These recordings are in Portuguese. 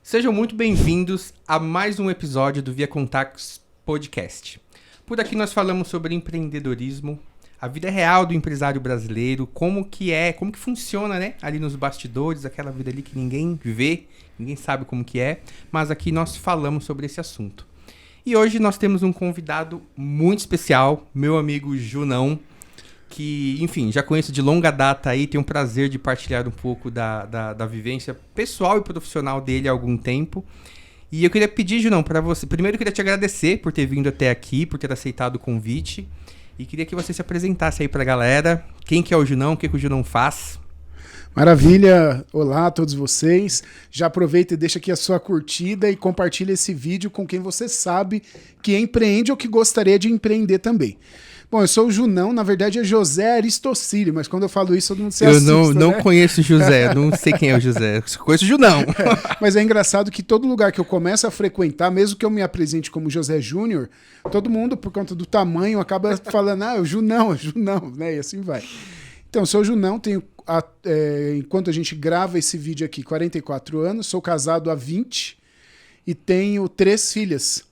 Sejam muito bem-vindos a mais um episódio do Via Contactos Podcast. Por aqui nós falamos sobre empreendedorismo, a vida real do empresário brasileiro, como que funciona, né? Ali nos bastidores, aquela vida ali que ninguém vê, ninguém sabe como que é, mas aqui nós falamos sobre esse assunto. E hoje nós temos um convidado muito especial, meu amigo Junão, que, enfim, já conheço de longa data aí, tenho o prazer de partilhar um pouco da vivência pessoal e profissional dele há algum tempo. E eu queria pedir, Junão, para você... Primeiro eu queria te agradecer por ter vindo até aqui, por ter aceitado o convite. E queria que você se apresentasse aí pra galera. Quem que é o Junão, o que o Junão faz? Maravilha! Olá a todos vocês. Já aproveita e deixa aqui a sua curtida e compartilha esse vídeo com quem você sabe que empreende ou que gostaria de empreender também. Bom, eu sou o Junão, na verdade é José Aristocílio, mas quando eu falo isso, todo mundo se assusta, Eu não né? conheço o José, não sei quem é o José, eu conheço o Junão. Mas é engraçado que todo lugar que eu começo a frequentar, mesmo que eu me apresente como José Júnior, todo mundo, por conta do tamanho, acaba falando, é o Junão, né? E assim vai. Então, eu sou o Junão, tenho, enquanto a gente grava esse vídeo aqui, 44 anos, sou casado há 20 e tenho 3 filhas.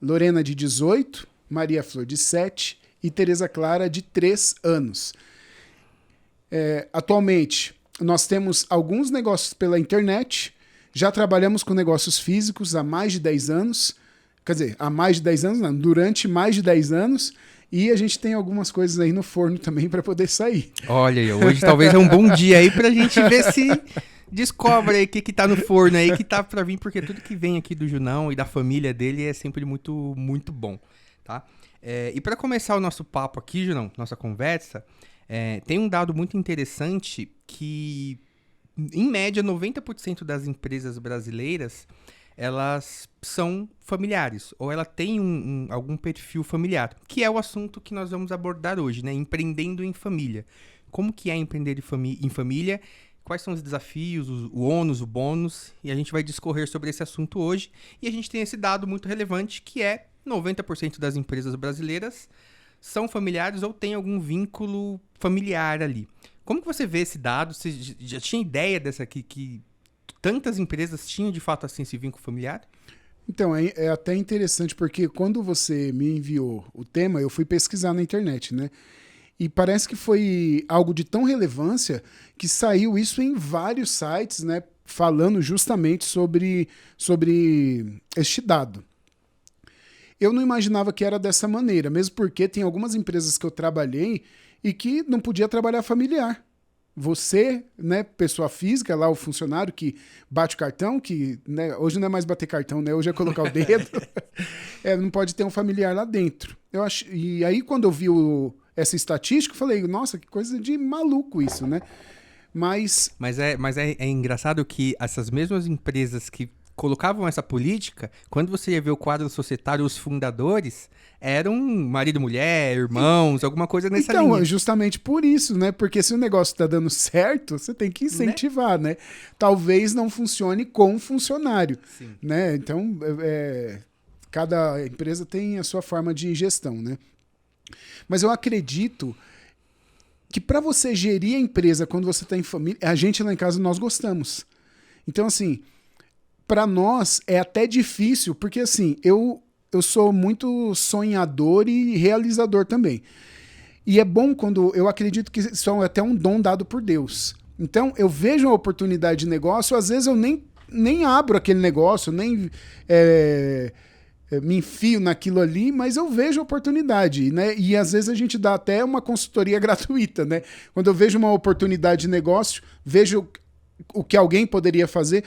Lorena, de 18, Maria Flor, de 7 e Tereza Clara, de 3 anos. Atualmente, nós temos alguns negócios pela internet, já trabalhamos com negócios físicos há mais de 10 anos, quer dizer, há mais de 10 anos, não, durante mais de 10 anos, e a gente tem algumas coisas aí no forno também para poder sair. Olha aí, hoje talvez é um bom dia aí pra gente ver se descobre aí o que tá no forno aí, que tá pra vir, porque tudo que vem aqui do Junão e da família dele é sempre muito, muito bom, tá? E para começar o nosso papo aqui, Junão, nossa conversa, tem um dado muito interessante que, em média, 90% das empresas brasileiras, elas são familiares, ou ela tem algum perfil familiar, que é o assunto que nós vamos abordar hoje, né? Empreendendo em família. Como que é empreender em família? Quais são os desafios, o ônus, o bônus? E a gente vai discorrer sobre esse assunto hoje. E a gente tem esse dado muito relevante, que é 90% das empresas brasileiras são familiares ou têm algum vínculo familiar ali. Como que você vê esse dado? Você já tinha ideia dessa aqui, que tantas empresas tinham de fato assim esse vínculo familiar? Então, é até interessante porque quando você me enviou o tema, eu fui pesquisar na internet, né? E parece que foi algo de tão relevância que saiu isso em vários sites, né? Falando justamente sobre este dado. Eu não imaginava que era dessa maneira, mesmo porque tem algumas empresas que eu trabalhei e que não podia trabalhar familiar. Você, né, pessoa física, lá o funcionário que bate o cartão, que, né, hoje não é mais bater cartão, né, hoje é colocar o dedo, não pode ter um familiar lá dentro. E aí quando eu vi essa estatística, eu falei, nossa, que coisa de maluco isso, né? Mas é engraçado que essas mesmas empresas que colocavam essa política, quando você ia ver o quadro societário, os fundadores eram marido, mulher, irmãos, alguma coisa nessa linha. Então, justamente por isso, né? Porque se o negócio tá dando certo, você tem que incentivar, né? Talvez não funcione com funcionário, Sim. Né? Então, cada empresa tem a sua forma de gestão, né? Mas eu acredito que para você gerir a empresa quando você está em família, a gente lá em casa, nós gostamos. Então, assim, para nós é até difícil, porque assim, eu sou muito sonhador e realizador também. E é bom quando eu acredito que isso é até um dom dado por Deus. Então, eu vejo uma oportunidade de negócio, às vezes eu nem abro aquele negócio, nem me enfio naquilo ali, mas eu vejo oportunidade, né? E às vezes a gente dá até uma consultoria gratuita, né? Quando eu vejo uma oportunidade de negócio, vejo o que alguém poderia fazer.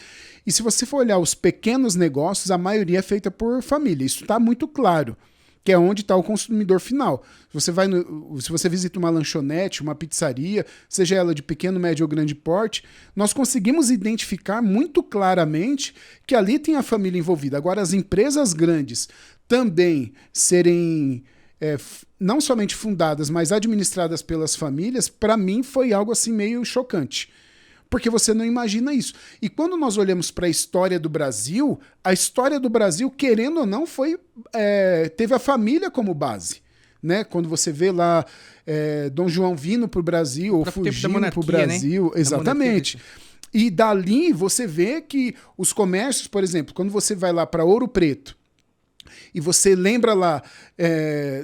E se você for olhar os pequenos negócios, a maioria é feita por família. Isso está muito claro, que é onde está o consumidor final. Se você visita uma lanchonete, uma pizzaria, seja ela de pequeno, médio ou grande porte, nós conseguimos identificar muito claramente que ali tem a família envolvida. Agora, as empresas grandes também serem não somente fundadas, mas administradas pelas famílias, para mim foi algo assim meio chocante. Porque você não imagina isso. E quando nós olhamos para a história do Brasil, querendo ou não, teve a família como base. Né? Quando você vê lá Dom João vindo para o Brasil, ou fugindo para o Brasil. Né? Exatamente. E dali você vê que os comércios, por exemplo, quando você vai lá para Ouro Preto, e você lembra lá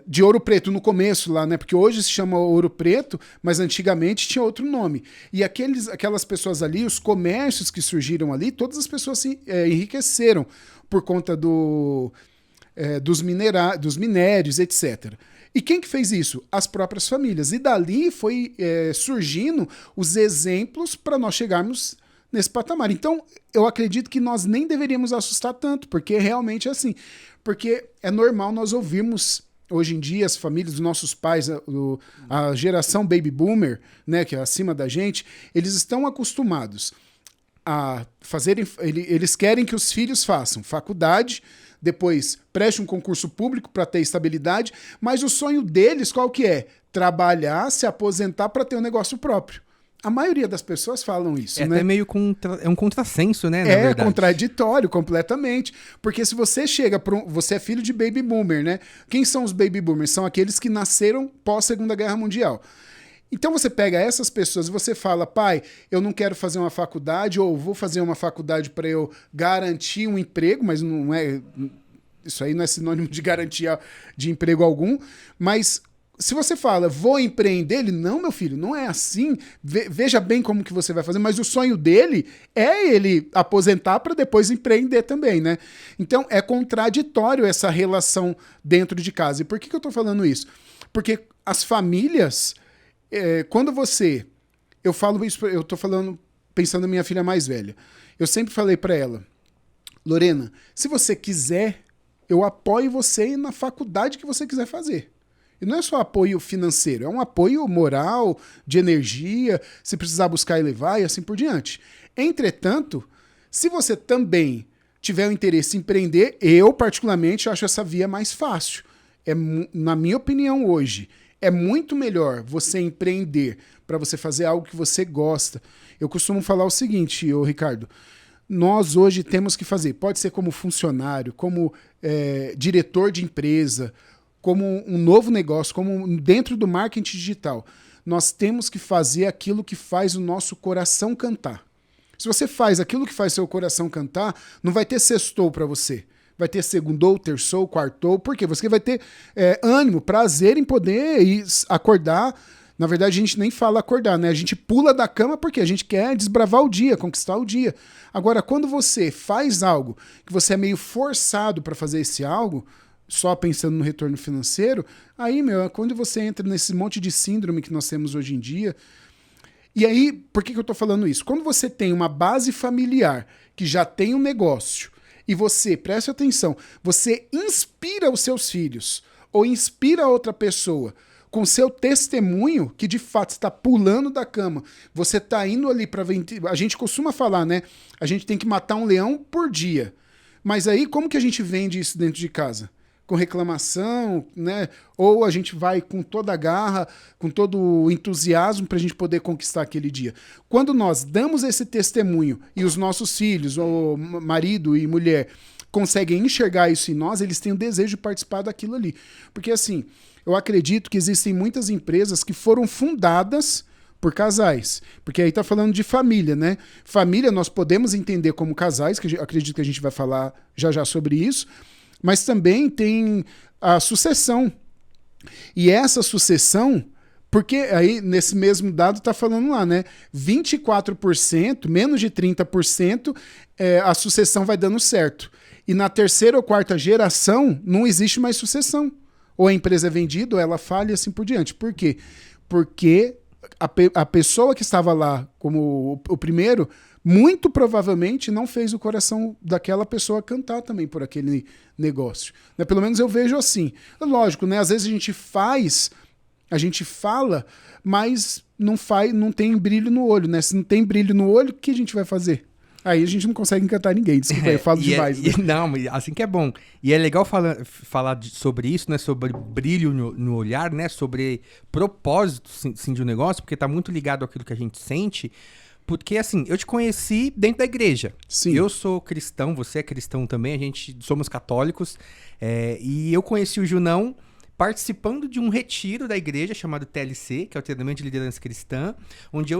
de Ouro Preto no começo lá, né? Porque hoje se chama Ouro Preto, mas antigamente tinha outro nome. E aquelas pessoas ali, os comércios que surgiram ali, todas as pessoas se enriqueceram por conta dos minérios, etc. E quem que fez isso? As próprias famílias. E dali foi surgindo os exemplos para nós chegarmos nesse patamar. Então, eu acredito que nós nem deveríamos assustar tanto, porque realmente é assim. Porque é normal nós ouvirmos, hoje em dia, as famílias dos nossos pais, a geração baby boomer, né, que é acima da gente, eles estão acostumados a fazerem... Eles querem que os filhos façam faculdade, depois preste um concurso público para ter estabilidade, mas o sonho deles qual que é? Trabalhar, se aposentar para ter um negócio próprio. A maioria das pessoas falam isso, né? Até meio é um contrassenso, né? É contraditório completamente. Porque se você chega para você é filho de baby boomer, né? Quem são os baby boomers? São aqueles que nasceram pós Segunda Guerra Mundial. Então você pega essas pessoas e você fala, pai, eu não quero fazer uma faculdade, ou vou fazer uma faculdade para eu garantir um emprego, mas não é. Isso aí não é sinônimo de garantia de emprego algum, mas se você fala, vou empreender, ele, não, meu filho, não é assim. Veja bem como que você vai fazer, mas o sonho dele é ele aposentar para depois empreender também, né? Então é contraditório essa relação dentro de casa. E por que eu tô falando isso? Porque as famílias, quando você... Eu falo isso, eu tô falando, pensando na minha filha mais velha. Eu sempre falei para ela, Lorena, se você quiser, eu apoio você na faculdade que você quiser fazer. E não é só apoio financeiro, é um apoio moral, de energia, se precisar buscar e levar e assim por diante. Entretanto, se você também tiver o interesse em empreender, eu particularmente acho essa via mais fácil. Na minha opinião hoje, é muito melhor você empreender para você fazer algo que você gosta. Eu costumo falar o seguinte, Ricardo, nós hoje temos que fazer, pode ser como funcionário, como diretor de empresa, como um novo negócio, como dentro do marketing digital, nós temos que fazer aquilo que faz o nosso coração cantar. Se você faz aquilo que faz seu coração cantar, não vai ter sextou para você. Vai ter segundou, terçou, quartou, porque você vai ter ânimo, prazer em poder acordar. Na verdade, a gente nem fala acordar, né? A gente pula da cama porque a gente quer desbravar o dia, conquistar o dia. Agora, quando você faz algo que você é meio forçado para fazer esse algo, só pensando no retorno financeiro, aí, quando você entra nesse monte de síndrome que nós temos hoje em dia. E aí, por que eu tô falando isso? Quando você tem uma base familiar que já tem um negócio e você, preste atenção, você inspira os seus filhos ou inspira outra pessoa com seu testemunho, que de fato está pulando da cama, você está indo ali para vender. A gente costuma falar, né? A gente tem que matar um leão por dia. Mas aí, como que a gente vende isso dentro de casa? Com reclamação, né? Ou a gente vai com toda a garra, com todo o entusiasmo para a gente poder conquistar aquele dia. Quando nós damos esse testemunho e os nossos filhos, ou marido e mulher, conseguem enxergar isso em nós, eles têm o desejo de participar daquilo ali. Porque assim, eu acredito que existem muitas empresas que foram fundadas por casais. Porque aí tá falando de família, né? Família nós podemos entender como casais, que eu acredito que a gente vai falar já sobre isso, mas também tem a sucessão. E essa sucessão, porque aí nesse mesmo dado está falando lá, né? 24%, menos de 30%, a sucessão vai dando certo. E na terceira ou quarta geração não existe mais sucessão. Ou a empresa é vendida, ou ela falha e assim por diante. Por quê? Porque a pessoa que estava lá como o primeiro, muito provavelmente não fez o coração daquela pessoa cantar também por aquele negócio. Né? Pelo menos eu vejo assim. Lógico, né? Às vezes a gente fala, mas não tem brilho no olho, né? Se não tem brilho no olho, o que a gente vai fazer? Aí a gente não consegue encantar ninguém. Desculpa, eu falo demais. Né? Não, assim que é bom. E é legal falar sobre isso, né? Sobre brilho no olhar, né? Sobre propósito, sim, de um negócio, porque tá muito ligado àquilo que a gente sente. Porque, assim, eu te conheci dentro da igreja. Sim. Eu sou cristão, você é cristão também, somos católicos. E eu conheci o Junão participando de um retiro da igreja chamado TLC, que é o Treinamento de Liderança Cristã, onde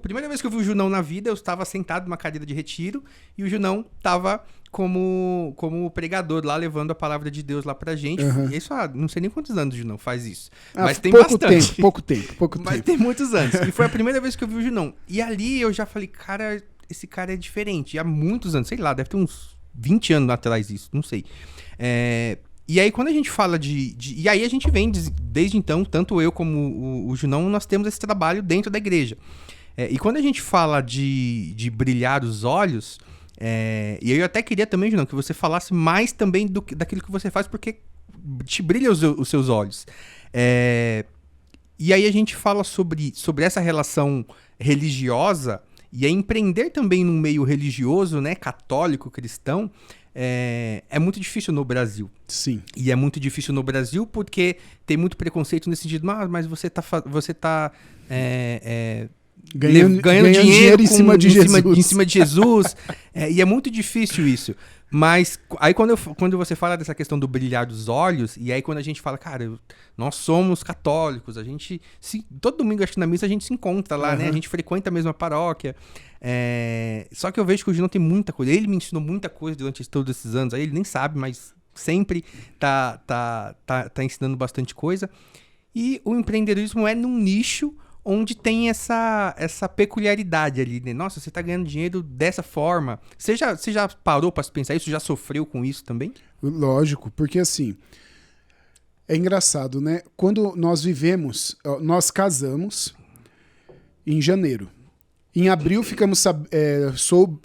primeira vez que eu vi o Junão na vida, eu estava sentado numa cadeira de retiro e o Junão estava como pregador lá, levando a palavra de Deus lá pra gente. Uhum. E isso, não sei nem quantos anos o Junão faz isso. Mas tem pouco bastante. Pouco tempo. Mas tem muitos anos. E foi a primeira vez que eu vi o Junão. E ali eu já falei, cara, esse cara é diferente. E há muitos anos, sei lá, deve ter uns 20 anos atrás isso, não sei. E aí, quando a gente fala e aí a gente vem, desde então, tanto eu como o Junão, nós temos esse trabalho dentro da igreja. E quando a gente fala de brilhar os olhos, e eu até queria também, Junão, que você falasse mais também daquilo que você faz, porque te brilha os seus olhos. E aí a gente fala sobre essa relação religiosa, e é empreender também num meio religioso, né, católico, cristão, é muito difícil no Brasil. Sim. E é muito difícil no Brasil porque tem muito preconceito nesse sentido. Mas você tá ganhando dinheiro em cima de Jesus. Em cima de Jesus. E é muito difícil isso. Mas aí quando você fala dessa questão do brilhar dos olhos, e aí quando a gente fala, cara, nós somos católicos, todo domingo, acho que na missa a gente se encontra lá, né? A gente frequenta a mesma paróquia. Só que eu vejo que o Junão tem muita coisa. Ele me ensinou muita coisa durante todos esses anos. Aí ele nem sabe, mas sempre tá ensinando bastante coisa. E o empreendedorismo é num nicho onde tem essa peculiaridade ali, né? Nossa, você tá ganhando dinheiro dessa forma. Você já parou para pensar isso? Já sofreu com isso também? Lógico, porque assim, é engraçado, né? Quando nós casamos em janeiro. Em abril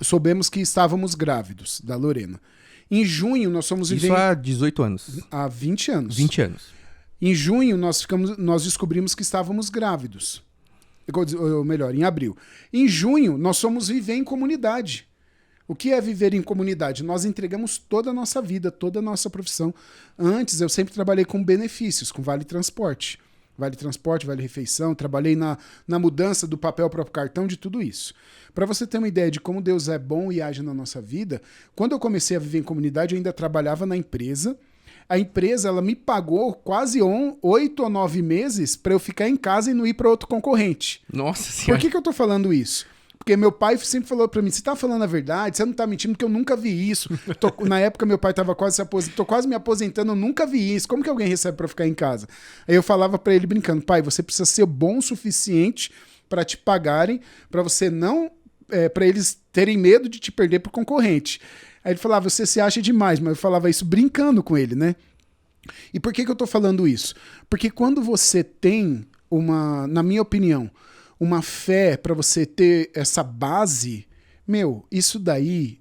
soubemos que estávamos grávidos, da Lorena. Em junho nós fomos viver... Isso há 18 anos. Há 20 anos. 20 anos. Em junho nós descobrimos que estávamos grávidos. Ou melhor, em abril. Em junho, nós fomos viver em comunidade. O que é viver em comunidade? Nós entregamos toda a nossa vida, toda a nossa profissão. Antes, eu sempre trabalhei com benefícios, com Vale Transporte. Vale Transporte, Vale Refeição. Trabalhei na mudança do papel para o cartão, de tudo isso. Para você ter uma ideia de como Deus é bom e age na nossa vida, quando eu comecei a viver em comunidade, eu ainda trabalhava na empresa. A empresa, ela me pagou quase 8 ou 9 meses para eu ficar em casa e não ir para outro concorrente. Nossa Senhora. Por que eu tô falando isso? Porque meu pai sempre falou para mim, você tá falando a verdade, você não tá mentindo, porque eu nunca vi isso. Na época, meu pai tava tô quase me aposentando, eu nunca vi isso. Como que alguém recebe para ficar em casa? Aí eu falava para ele brincando, pai, você precisa ser bom o suficiente para te pagarem, para você não... para eles terem medo de te perder pro concorrente. Aí ele falava, você se acha demais, mas eu falava isso brincando com ele, né? E por que eu tô falando isso? Porque quando você tem na minha opinião, uma fé para você ter essa base, isso daí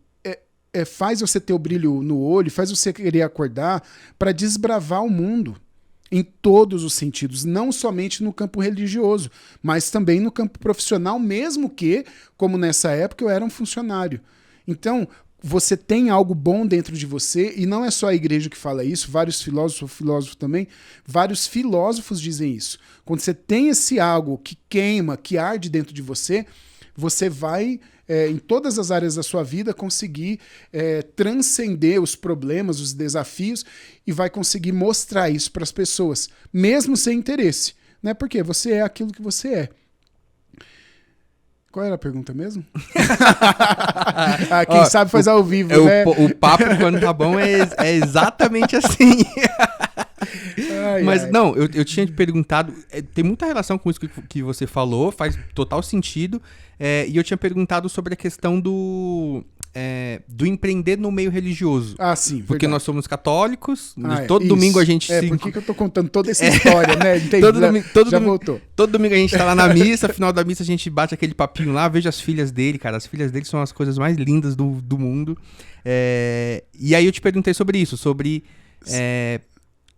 faz você ter o brilho no olho, faz você querer acordar para desbravar o mundo em todos os sentidos, não somente no campo religioso, mas também no campo profissional, mesmo que, como nessa época, eu era um funcionário. Então, você tem algo bom dentro de você, e não é só a igreja que fala isso, vários filósofos também, vários filósofos dizem isso. Quando você tem esse algo que queima, que arde dentro de você, você vai, em todas as áreas da sua vida, conseguir transcender os problemas, os desafios, e vai conseguir mostrar isso para as pessoas, mesmo sem interesse, né? Porque você é aquilo que você é. Qual era a pergunta mesmo? Quem sabe faz ao vivo, né? O papo, quando tá bom, é exatamente assim. Mas, não, eu tinha te perguntado... tem muita relação com isso que você falou, faz total sentido. E eu tinha perguntado sobre a questão do empreender no meio religioso. Ah, sim, porque verdade. nós somos católicos, todo domingo a gente... Por que eu tô contando toda essa história, né? Entendi, voltou. Todo domingo a gente tá lá na missa, no final da missa a gente bate aquele papinho lá, vejo as filhas dele, cara. As filhas dele são as coisas mais lindas do mundo. E aí eu te perguntei sobre isso, sobre...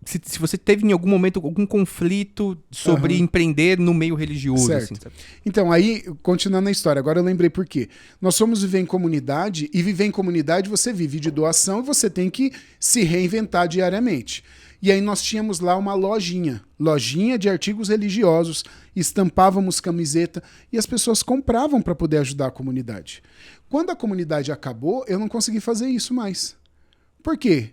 Se você teve em algum momento algum conflito sobre empreender no meio religioso. Certo. Assim, sabe? Então, aí, continuando a história, agora eu lembrei por quê. Nós fomos viver em comunidade, e viver em comunidade você vive de doação e você tem que se reinventar diariamente. E aí nós tínhamos lá uma lojinha de artigos religiosos, estampávamos camiseta e as pessoas compravam para poder ajudar a comunidade. Quando a comunidade acabou, eu não consegui fazer isso mais. Por quê?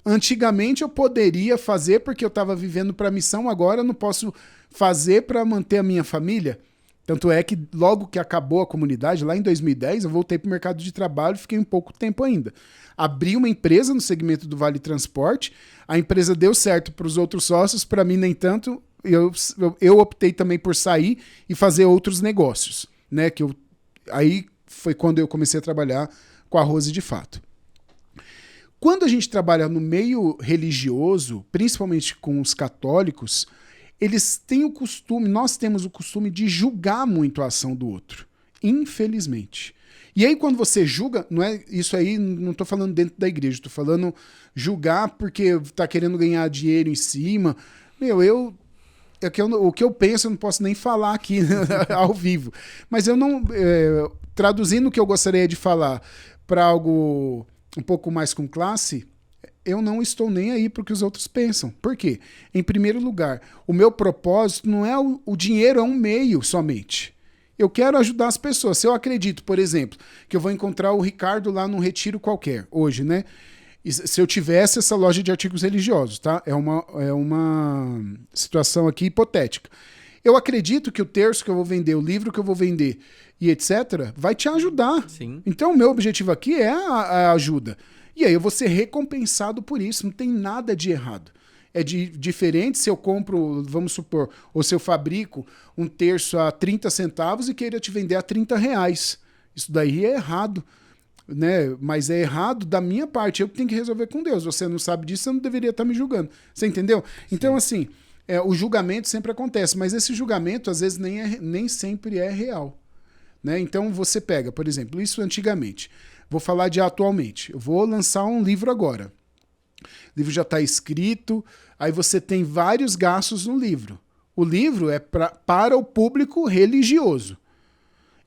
Antigamente eu poderia fazer porque eu estava vivendo para a missão, agora eu não posso fazer para manter a minha família. Tanto é que logo que acabou a comunidade, lá em 2010, eu voltei para o mercado de trabalho e fiquei um pouco tempo ainda. Abri uma empresa no segmento do Vale Transporte, a empresa deu certo para os outros sócios, para mim nem tanto, eu optei também por sair e fazer outros negócios, né? Aí foi quando eu comecei a trabalhar com a Rose de fato. Quando a gente trabalha no meio religioso, principalmente com os católicos, eles têm o costume, nós temos o costume de julgar muito a ação do outro, infelizmente. E aí quando você julga, não é isso aí, não estou falando dentro da igreja, estou falando julgar porque está querendo ganhar dinheiro em cima. O que eu penso eu não posso nem falar aqui ao vivo. Mas eu não, traduzindo o que eu gostaria de falar para algo um pouco mais com classe, eu não estou nem aí para o que os outros pensam. Por quê? Em primeiro lugar, o meu propósito não é o dinheiro, é um meio somente. Eu quero ajudar as pessoas. Se eu acredito, por exemplo, que eu vou encontrar o Ricardo lá num retiro qualquer, hoje, né? E se eu tivesse essa loja de artigos religiosos, tá? É uma situação aqui hipotética. Eu acredito que o terço que eu vou vender, o livro que eu vou vender e etc., vai te ajudar. Sim. Então, o meu objetivo aqui é a ajuda. E aí eu vou ser recompensado por isso, não tem nada de errado. É diferente se eu compro, vamos supor, ou se eu fabrico um terço a 30 centavos e queira te vender a R$30. Isso daí é errado, né? Mas é errado da minha parte, eu que tenho que resolver com Deus. Você não sabe disso, você não deveria estar me julgando. Você entendeu? Sim. Então, assim, o julgamento sempre acontece, mas esse julgamento às vezes nem sempre é real. Né? Então você pega, por exemplo, isso antigamente. Vou falar de atualmente. Eu vou lançar um livro agora. O livro já está escrito, aí você tem vários gastos no livro. O livro é para o público religioso.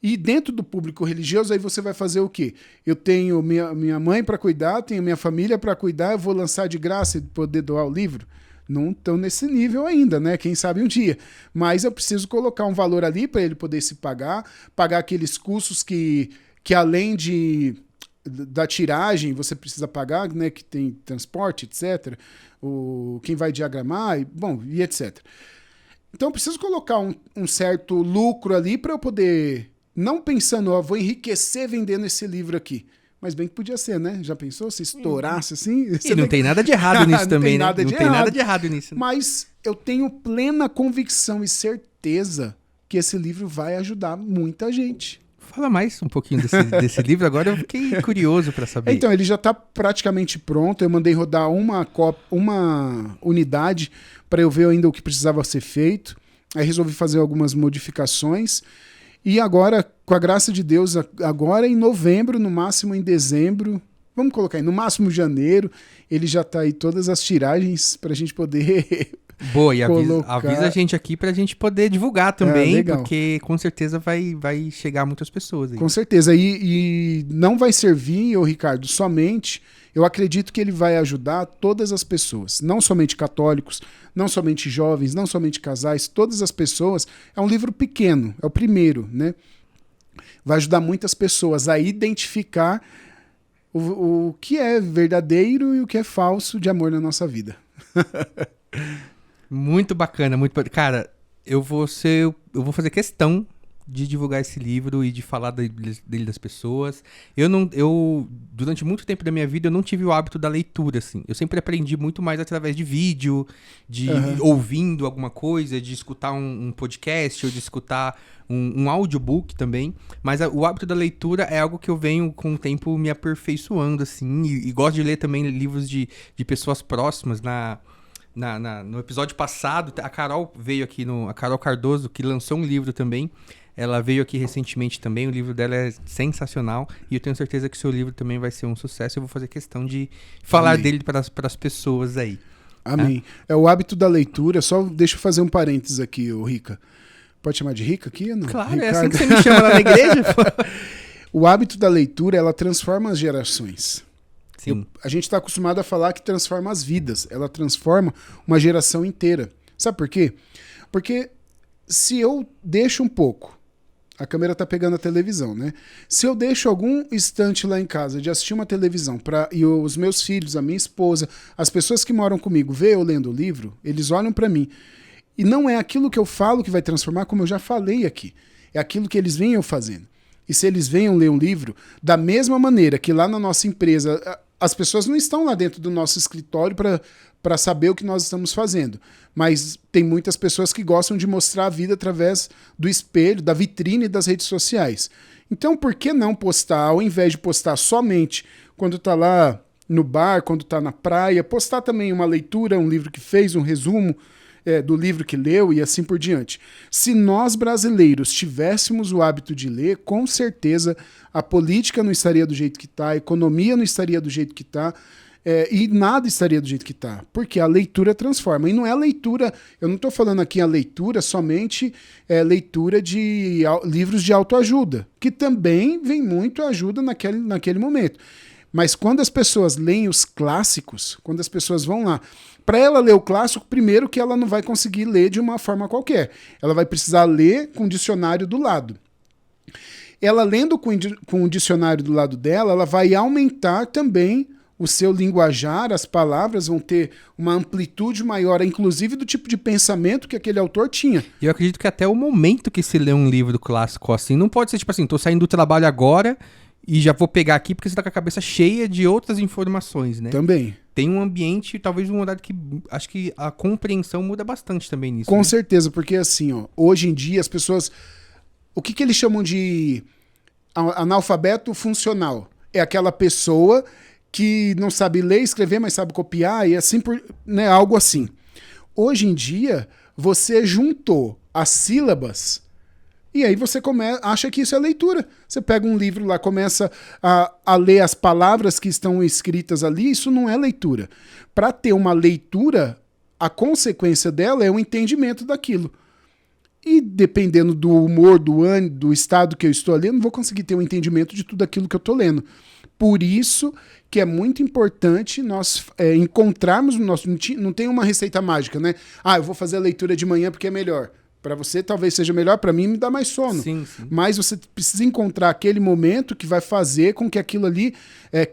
E dentro do público religioso, aí você vai fazer o quê? Eu tenho minha mãe para cuidar, tenho minha família para cuidar, eu vou lançar de graça e poder doar o livro? Não estão nesse nível ainda, né? Quem sabe um dia. Mas eu preciso colocar um valor ali para ele poder se pagar aqueles custos que além da tiragem você precisa pagar, né? Que tem transporte, etc. Quem vai diagramar, e etc. Então eu preciso colocar um certo lucro ali para eu poder, não pensando, vou enriquecer vendendo esse livro aqui. Mas bem que podia ser, né? Já pensou? Se estourasse assim... E não tem nada de errado nisso também, né? Não tem nada de errado nisso. Né? Mas eu tenho plena convicção e certeza que esse livro vai ajudar muita gente. Fala mais um pouquinho desse livro. Agora eu fiquei curioso para saber. Então, ele já está praticamente pronto. Eu mandei rodar uma unidade para eu ver ainda o que precisava ser feito. Aí resolvi fazer algumas modificações. E agora, com a graça de Deus, agora em novembro, no máximo em dezembro, vamos colocar aí, no máximo janeiro, ele já está aí todas as tiragens para a gente poder... Boa, e avisa a gente aqui pra gente poder divulgar também, porque com certeza vai chegar a muitas pessoas aí. Com certeza, e não vai servir, Ricardo, somente, eu acredito que ele vai ajudar todas as pessoas, não somente católicos, não somente jovens, não somente casais, todas as pessoas. É um livro pequeno, é o primeiro, né? Vai ajudar muitas pessoas a identificar o que é verdadeiro e o que é falso de amor na nossa vida. Muito bacana, muito bacana. Cara, eu vou fazer questão de divulgar esse livro e de falar dele das pessoas. Eu durante muito tempo da minha vida, eu não tive o hábito da leitura, assim. Eu sempre aprendi muito mais através de vídeo, de ouvindo alguma coisa, de escutar um podcast ou de escutar um audiobook também. Mas o hábito da leitura é algo que eu venho com o tempo me aperfeiçoando, assim. E gosto de ler também livros de pessoas próximas. No episódio passado, a Carol veio aqui, a Carol Cardoso, que lançou um livro também. Ela veio aqui recentemente também, o livro dela é sensacional e eu tenho certeza que o seu livro também vai ser um sucesso. Eu vou fazer questão de falar dele para as pessoas aí. Amém. É o hábito da leitura, só deixa eu fazer um parênteses aqui, Rica. Pode chamar de Rica aqui? Não? Claro, Ricardo. É assim que você me chama lá na igreja. O hábito da leitura, ela transforma as gerações. Sim. A gente está acostumado a falar que transforma as vidas. Ela transforma uma geração inteira. Sabe por quê? Porque se eu deixo um pouco a câmera tá pegando a televisão, né? Se eu deixo algum instante lá em casa de assistir uma televisão e os meus filhos, a minha esposa, as pessoas que moram comigo, vê eu lendo o livro, eles olham para mim. E não é aquilo que eu falo que vai transformar, como eu já falei aqui. É aquilo que eles veem eu fazendo. E se eles venham ler um livro, da mesma maneira que lá na nossa empresa, as pessoas não estão lá dentro do nosso escritório para saber o que nós estamos fazendo. Mas tem muitas pessoas que gostam de mostrar a vida através do espelho, da vitrine das redes sociais. Então, por que não postar, ao invés de postar somente quando está lá no bar, quando está na praia, postar também uma leitura, um livro que fez, um resumo do livro que leu e assim por diante. Se nós brasileiros tivéssemos o hábito de ler, com certeza a política não estaria do jeito que está, a economia não estaria do jeito que está, e nada estaria do jeito que está, porque a leitura transforma. E não é a leitura, eu não estou falando aqui a leitura somente leitura de livros de autoajuda, que também vem muito ajuda naquele momento. Mas quando as pessoas leem os clássicos, quando as pessoas vão lá, para ela ler o clássico, primeiro que ela não vai conseguir ler de uma forma qualquer. Ela vai precisar ler com o dicionário do lado. Ela lendo com o dicionário do lado dela, ela vai aumentar também o seu linguajar, as palavras vão ter uma amplitude maior, inclusive do tipo de pensamento que aquele autor tinha. E eu acredito que até o momento que se lê um livro clássico assim, não pode ser tipo assim, tô saindo do trabalho agora e já vou pegar aqui porque você tá com a cabeça cheia de outras informações, né? Também. Tem um ambiente, talvez um horário que acho que a compreensão muda bastante também nisso. Com certeza, porque assim, ó, hoje em dia as pessoas... O que eles chamam de analfabeto funcional? É aquela pessoa que não sabe ler, escrever, mas sabe copiar e assim por, né, algo assim. Hoje em dia, você juntou as sílabas e aí você acha que isso é leitura. Você pega um livro lá, começa a ler as palavras que estão escritas ali, isso não é leitura. Para ter uma leitura, a consequência dela é o entendimento daquilo. E dependendo do humor, do ânimo, do estado que eu estou lendo, não vou conseguir ter um entendimento de tudo aquilo que eu estou lendo. Por isso que é muito importante nós encontrarmos o nosso... Não tem uma receita mágica, né? Eu vou fazer a leitura de manhã porque é melhor. Para você talvez seja melhor, para mim me dá mais sono. Sim, sim. Mas você precisa encontrar aquele momento que vai fazer com que aquilo ali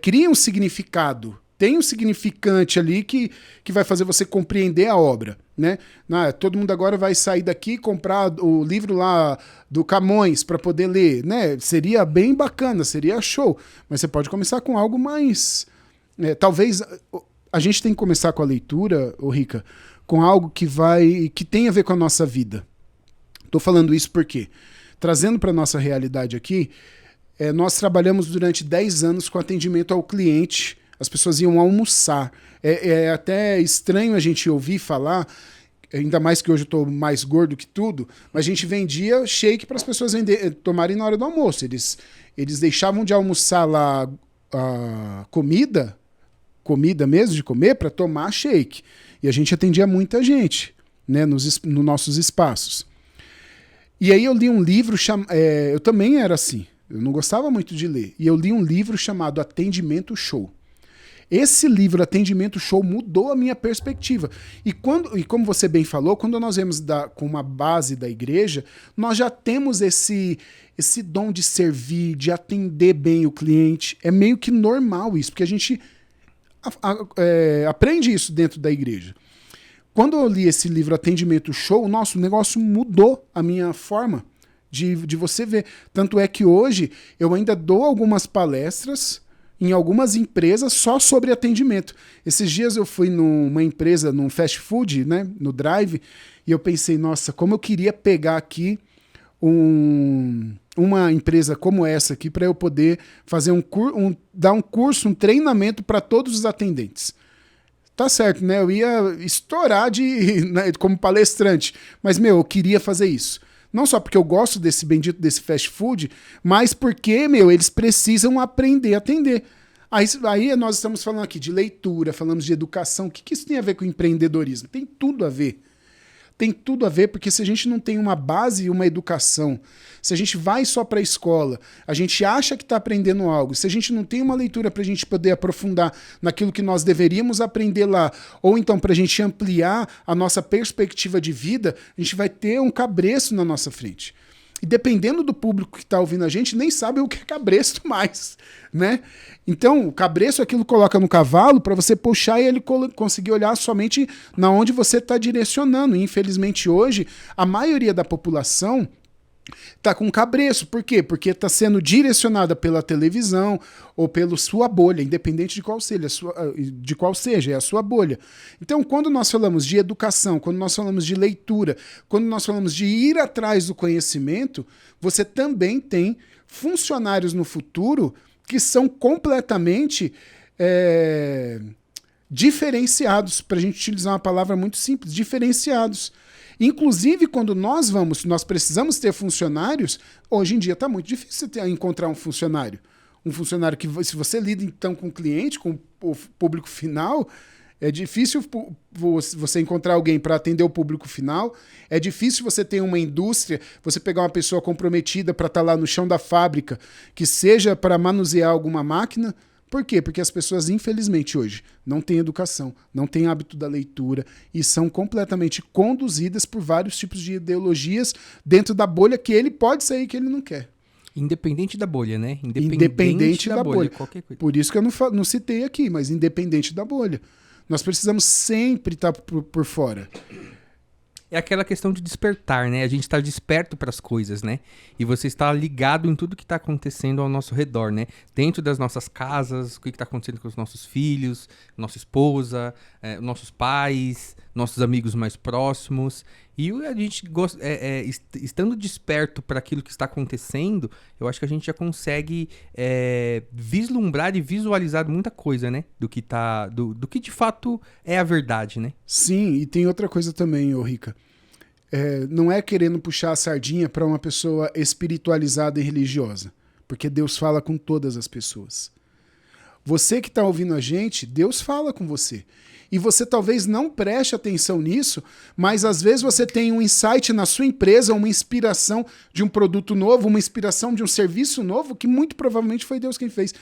crie um significado. Tem um significante ali que vai fazer você compreender a obra, né? Todo mundo agora vai sair daqui e comprar o livro lá do Camões para poder ler, né? Seria bem bacana, seria show. Mas você pode começar com algo mais... talvez a gente tem que começar com a leitura, Rica, com algo que tem a ver com a nossa vida. Estou falando isso porque, trazendo para a nossa realidade aqui, nós trabalhamos durante 10 anos com atendimento ao cliente. As pessoas iam almoçar. É até estranho a gente ouvir falar, ainda mais que hoje eu estou mais gordo que tudo, mas a gente vendia shake para as pessoas tomarem na hora do almoço. Eles deixavam de almoçar lá a comida mesmo, de comer, para tomar shake. E a gente atendia muita gente, né, nos nossos espaços. E aí eu li um livro, eu também era assim, eu não gostava muito de ler, e eu li um livro chamado Atendimento Show. Esse livro, Atendimento Show, mudou a minha perspectiva. E como você bem falou, quando nós vemos com uma base da igreja, nós já temos esse dom de servir, de atender bem o cliente. É meio que normal isso, porque a gente aprende isso dentro da igreja. Quando eu li esse livro Atendimento Show, o negócio mudou a minha forma de você ver. Tanto é que hoje eu ainda dou algumas palestras em algumas empresas só sobre atendimento. Esses dias eu fui numa empresa, num fast food, né, no Drive, e eu pensei, nossa, como eu queria pegar aqui uma empresa como essa aqui para eu poder fazer dar um curso, um treinamento para todos os atendentes. Tá certo, né? Eu ia estourar né, como palestrante, mas, eu queria fazer isso. Não só porque eu gosto desse bendito desse fast food, mas porque, eles precisam aprender a atender. Aí nós estamos falando aqui de leitura, falamos de educação. O que isso tem a ver com empreendedorismo? Tem tudo a ver. Tem tudo a ver, porque se a gente não tem uma base e uma educação, se a gente vai só para a escola, a gente acha que está aprendendo algo, se a gente não tem uma leitura para a gente poder aprofundar naquilo que nós deveríamos aprender lá, ou então para a gente ampliar a nossa perspectiva de vida, a gente vai ter um cabresto na nossa frente. E dependendo do público que está ouvindo a gente, nem sabe o que é cabresto mais, né? Então, o cabresto é aquilo que coloca no cavalo para você puxar e ele conseguir olhar somente na onde você está direcionando. E, infelizmente, hoje, a maioria da população tá com cabresto. Por quê? Porque está sendo direcionada pela televisão ou pela sua bolha, independente de qual seja, é a sua bolha. Então, quando nós falamos de educação, quando nós falamos de leitura, quando nós falamos de ir atrás do conhecimento, você também tem funcionários no futuro que são completamente diferenciados, para a gente utilizar uma palavra muito simples, diferenciados. Inclusive, quando nós precisamos ter funcionários, hoje em dia está muito difícil encontrar um funcionário. Um funcionário que, se você lida então com o cliente, com o público final, é difícil você encontrar alguém para atender o público final, é difícil você ter uma indústria, você pegar uma pessoa comprometida para estar lá no chão da fábrica, que seja para manusear alguma máquina. Por quê? Porque as pessoas, infelizmente, hoje não têm educação, não têm hábito da leitura e são completamente conduzidas por vários tipos de ideologias dentro da bolha que ele pode sair que ele não quer. Independente da bolha, né? Independente da bolha. Qualquer coisa. Por isso que eu não citei aqui, mas independente da bolha. Nós precisamos sempre estar por fora. É aquela questão de despertar, né? A gente está desperto para as coisas, né? E você está ligado em tudo que está acontecendo ao nosso redor, né? Dentro das nossas casas, o que está acontecendo com os nossos filhos, nossa esposa, nossos pais, nossos amigos mais próximos. E a gente, estando desperto para aquilo que está acontecendo, eu acho que a gente já consegue vislumbrar e visualizar muita coisa, né? Do que de fato é a verdade, né? Sim, e tem outra coisa também, ô Rica. Não é querendo puxar a sardinha para uma pessoa espiritualizada e religiosa, porque Deus fala com todas as pessoas. Você que está ouvindo a gente, Deus fala com você. E você talvez não preste atenção nisso, mas às vezes você tem um insight na sua empresa, uma inspiração de um produto novo, uma inspiração de um serviço novo, que muito provavelmente foi Deus quem fez.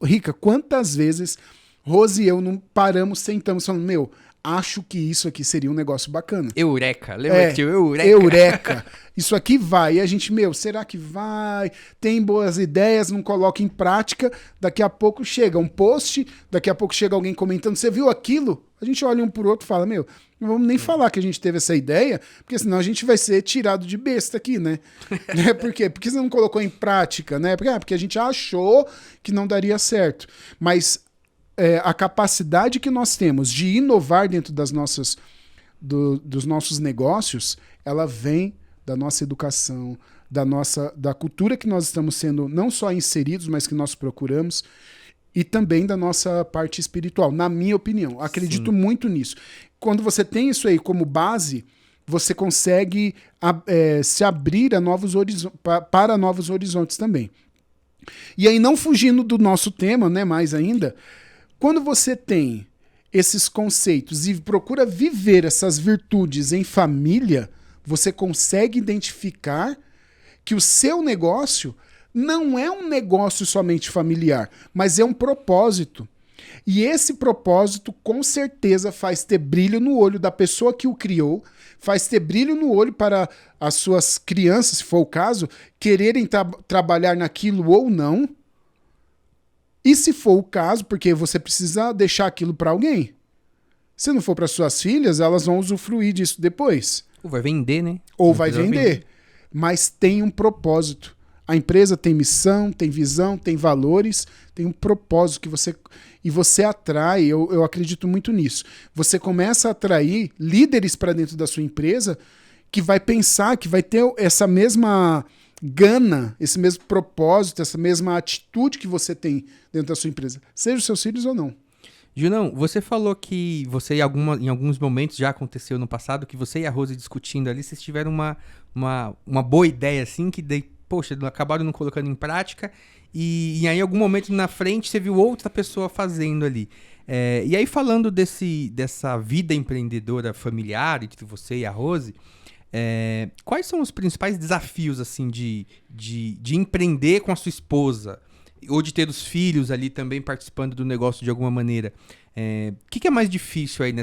Rica, quantas vezes Rose e eu não paramos, sentamos falando, meu, acho que isso aqui seria um negócio bacana. Eureka, lembra que Eureka? Eureka. Isso aqui vai. E a gente, será que vai? Tem boas ideias, não coloca em prática. Daqui a pouco chega um post, daqui a pouco chega alguém comentando, você viu aquilo? A gente olha um pro outro e fala, não vamos nem falar que a gente teve essa ideia, porque senão a gente vai ser tirado de besta aqui, né? Por quê? Porque você não colocou em prática, né? Porque a gente achou que não daria certo. Mas a capacidade que nós temos de inovar dentro dos nossos negócios, ela vem da nossa educação, da cultura que nós estamos sendo não só inseridos, mas que nós procuramos, e também da nossa parte espiritual, na minha opinião. Acredito muito nisso. Quando você tem isso aí como base, você consegue se abrir a para novos horizontes também. E aí, não fugindo do nosso tema, né, mais ainda, quando você tem esses conceitos e procura viver essas virtudes em família, você consegue identificar que o seu negócio não é um negócio somente familiar, mas é um propósito. E esse propósito, com certeza, faz ter brilho no olho da pessoa que o criou, faz ter brilho no olho para as suas crianças, se for o caso, quererem trabalhar naquilo ou não. E se for o caso, porque você precisa deixar aquilo para alguém. Se não for para suas filhas, elas vão usufruir disso depois. Ou vai vender, né? Ou vai vender. Mas tem um propósito. A empresa tem missão, tem visão, tem valores, tem um propósito que você atrai, eu acredito muito nisso. Você começa a atrair líderes para dentro da sua empresa que vai pensar, que vai ter essa mesma gana, esse mesmo propósito, essa mesma atitude que você tem dentro da sua empresa, seja os seus filhos ou não. Junão, você falou que você, em alguns momentos, já aconteceu no passado, que você e a Rose discutindo ali, vocês tiveram uma boa ideia, assim, que poxa, acabaram não colocando em prática, e aí em algum momento na frente você viu outra pessoa fazendo ali. E aí falando dessa vida empreendedora familiar entre você e a Rose, quais são os principais desafios assim de empreender com a sua esposa ou de ter os filhos ali também participando do negócio de alguma maneira? O que é mais difícil aí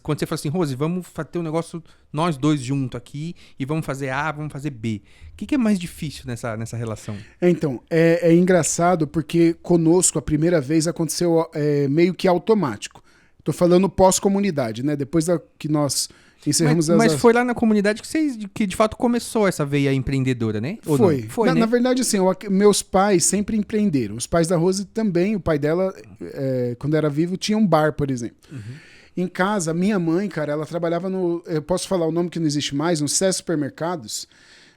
quando você fala assim, Rose, vamos ter um negócio nós dois juntos aqui e vamos fazer A, vamos fazer B. O que é mais difícil nessa relação? Então, é engraçado porque conosco a primeira vez aconteceu meio que automático. Tô falando pós-comunidade, né? Depois que nós encerramos mas foi lá na comunidade que de fato começou essa veia empreendedora, né? Ou foi. Não? Foi, na, né? na verdade, assim, meus pais sempre empreenderam. Os pais da Rose também. O pai dela, quando era vivo, tinha um bar, por exemplo. Uhum. Em casa, minha mãe, cara, ela trabalhava no... Eu posso falar o nome que não existe mais? No Cé Supermercados.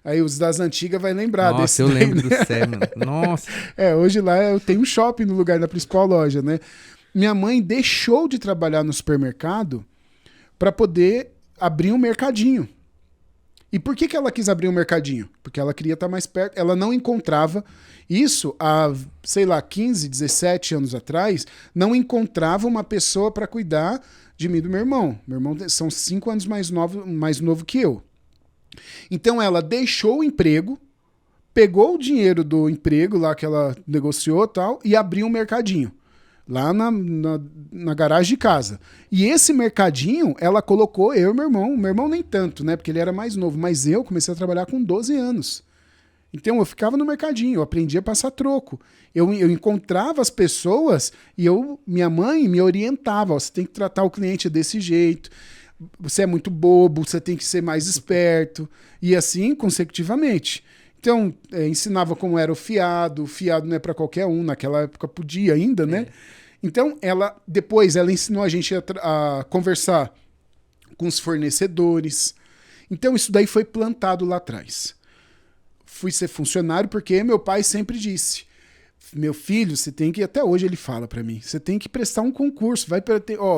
Aí os das antigas vai lembrar Nossa, desse eu daí, lembro né? do Cé, mano. Nossa. Hoje lá eu tenho um shopping no lugar da principal loja, né? Minha mãe deixou de trabalhar no supermercado para poder abrir um mercadinho. E por que ela quis abrir um mercadinho? Porque ela queria estar mais perto. Ela não encontrava isso há, sei lá, 15, 17 anos atrás, não encontrava uma pessoa para cuidar de mim e do meu irmão. Meu irmão são 5 anos mais novo que eu. Então ela deixou o emprego, pegou o dinheiro do emprego lá que ela negociou tal, e abriu um mercadinho. Lá na garagem de casa. E esse mercadinho, ela colocou eu e meu irmão. Meu irmão nem tanto, né? Porque ele era mais novo. Mas eu comecei a trabalhar com 12 anos. Então eu ficava no mercadinho, eu aprendia a passar troco. Eu encontrava as pessoas e minha mãe me orientava. Ó, você tem que tratar o cliente desse jeito. Você é muito bobo, você tem que ser mais esperto. E assim consecutivamente. Então, ensinava como era o fiado não é para qualquer um, naquela época podia ainda, né? Então, depois ela ensinou a gente a conversar com os fornecedores. Então, isso daí foi plantado lá atrás. Fui ser funcionário porque meu pai sempre disse, meu filho, você tem que, até hoje ele fala para mim, você tem que prestar um concurso,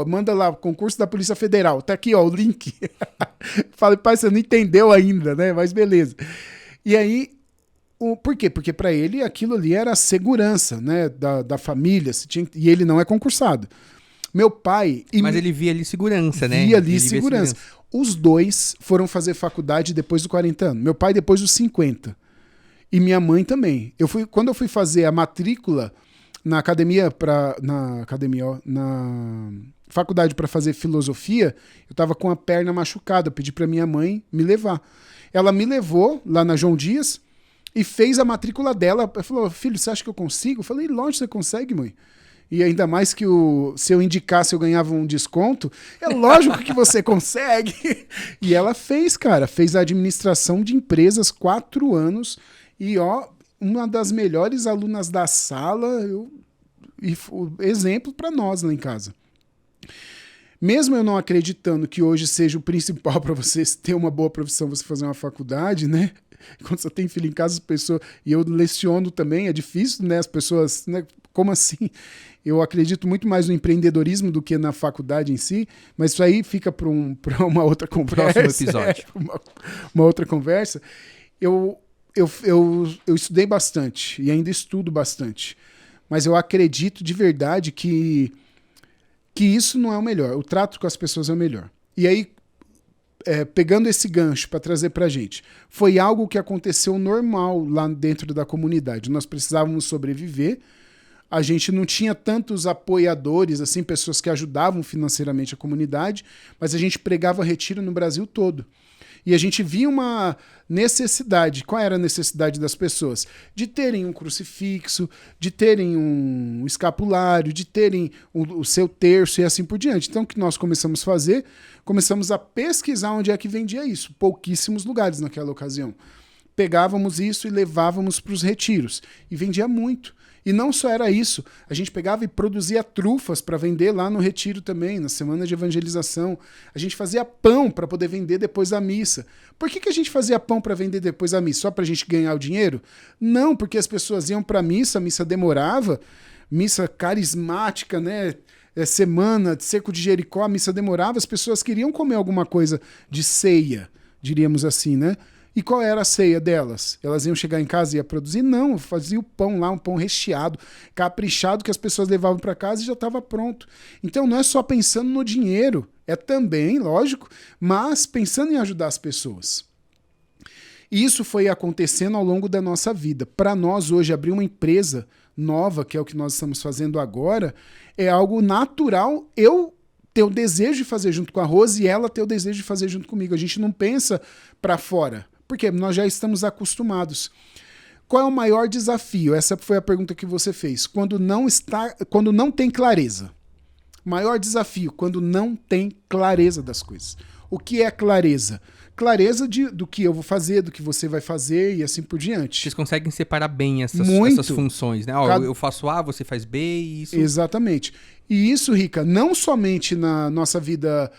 manda lá, concurso da Polícia Federal, tá aqui, ó, o link. Falei, pai, você não entendeu ainda, né? Mas beleza. E aí, por quê? Porque para ele aquilo ali era a segurança, né, da família, e ele não é concursado. Meu pai... Mas ele via ali segurança, né? Via ali segurança. Os dois foram fazer faculdade depois dos 40 anos. Meu pai depois dos 50. E minha mãe também. Quando eu fui fazer a matrícula na faculdade para fazer filosofia, eu estava com a perna machucada. Eu pedi para minha mãe me levar. Ela me levou lá na João Dias e fez a matrícula dela. Ela falou, filho, você acha que eu consigo? Eu falei, lógico que você consegue, mãe. E ainda mais que se eu indicasse eu ganhava um desconto, é lógico que você consegue. E ela fez, cara, fez a administração de empresas 4 anos e, ó, uma das melhores alunas da sala, exemplo para nós lá em casa. Mesmo eu não acreditando que hoje seja o principal para você ter uma boa profissão, você fazer uma faculdade, né? Quando você tem filho em casa, as pessoas... E eu leciono também, é difícil, né? As pessoas... Né? Como assim? Eu acredito muito mais no empreendedorismo do que na faculdade em si, mas isso aí fica para uma outra conversa. Próximo episódio. Uma outra conversa. Eu estudei bastante e ainda estudo bastante, mas eu acredito de verdade que isso não é o melhor. O trato com as pessoas é o melhor. E aí, pegando esse gancho para trazer para a gente, foi algo que aconteceu normal lá dentro da comunidade. Nós precisávamos sobreviver. A gente não tinha tantos apoiadores, assim, pessoas que ajudavam financeiramente a comunidade, mas a gente pregava retiro no Brasil todo. E a gente via uma necessidade. Qual era a necessidade das pessoas? De terem um crucifixo, de terem um escapulário, de terem o seu terço e assim por diante. Então, o que nós começamos a fazer? Começamos a pesquisar onde é que vendia isso. Pouquíssimos lugares naquela ocasião. Pegávamos isso e levávamos para os retiros. E vendia muito. E não só era isso, a gente pegava e produzia trufas para vender lá no retiro também, na semana de evangelização. A gente fazia pão para poder vender depois da missa. Por que a gente fazia pão para vender depois da missa? Só para a gente ganhar o dinheiro? Não, porque as pessoas iam para a missa demorava, missa carismática, né? Semana de Cerco de Jericó, a missa demorava, as pessoas queriam comer alguma coisa de ceia, diríamos assim, né? E qual era a ceia delas? Elas iam chegar em casa e ia produzir? Não, fazia o pão lá, um pão recheado, caprichado, que as pessoas levavam para casa e já estava pronto. Então não é só pensando no dinheiro, é também, lógico, mas pensando em ajudar as pessoas. E isso foi acontecendo ao longo da nossa vida. Para nós hoje, abrir uma empresa nova, que é o que nós estamos fazendo agora, é algo natural eu ter o desejo de fazer junto com a Rose e ela ter o desejo de fazer junto comigo. A gente não pensa para fora, porque nós já estamos acostumados. Qual é o maior desafio? Essa foi a pergunta que você fez. Quando não tem clareza. Maior desafio, quando não tem clareza das coisas. O que é clareza? Clareza do que eu vou fazer, do que você vai fazer e assim por diante. Vocês conseguem separar bem essas funções, né? Eu faço A, você faz B e isso... Exatamente. E isso, Rica, não somente na nossa vida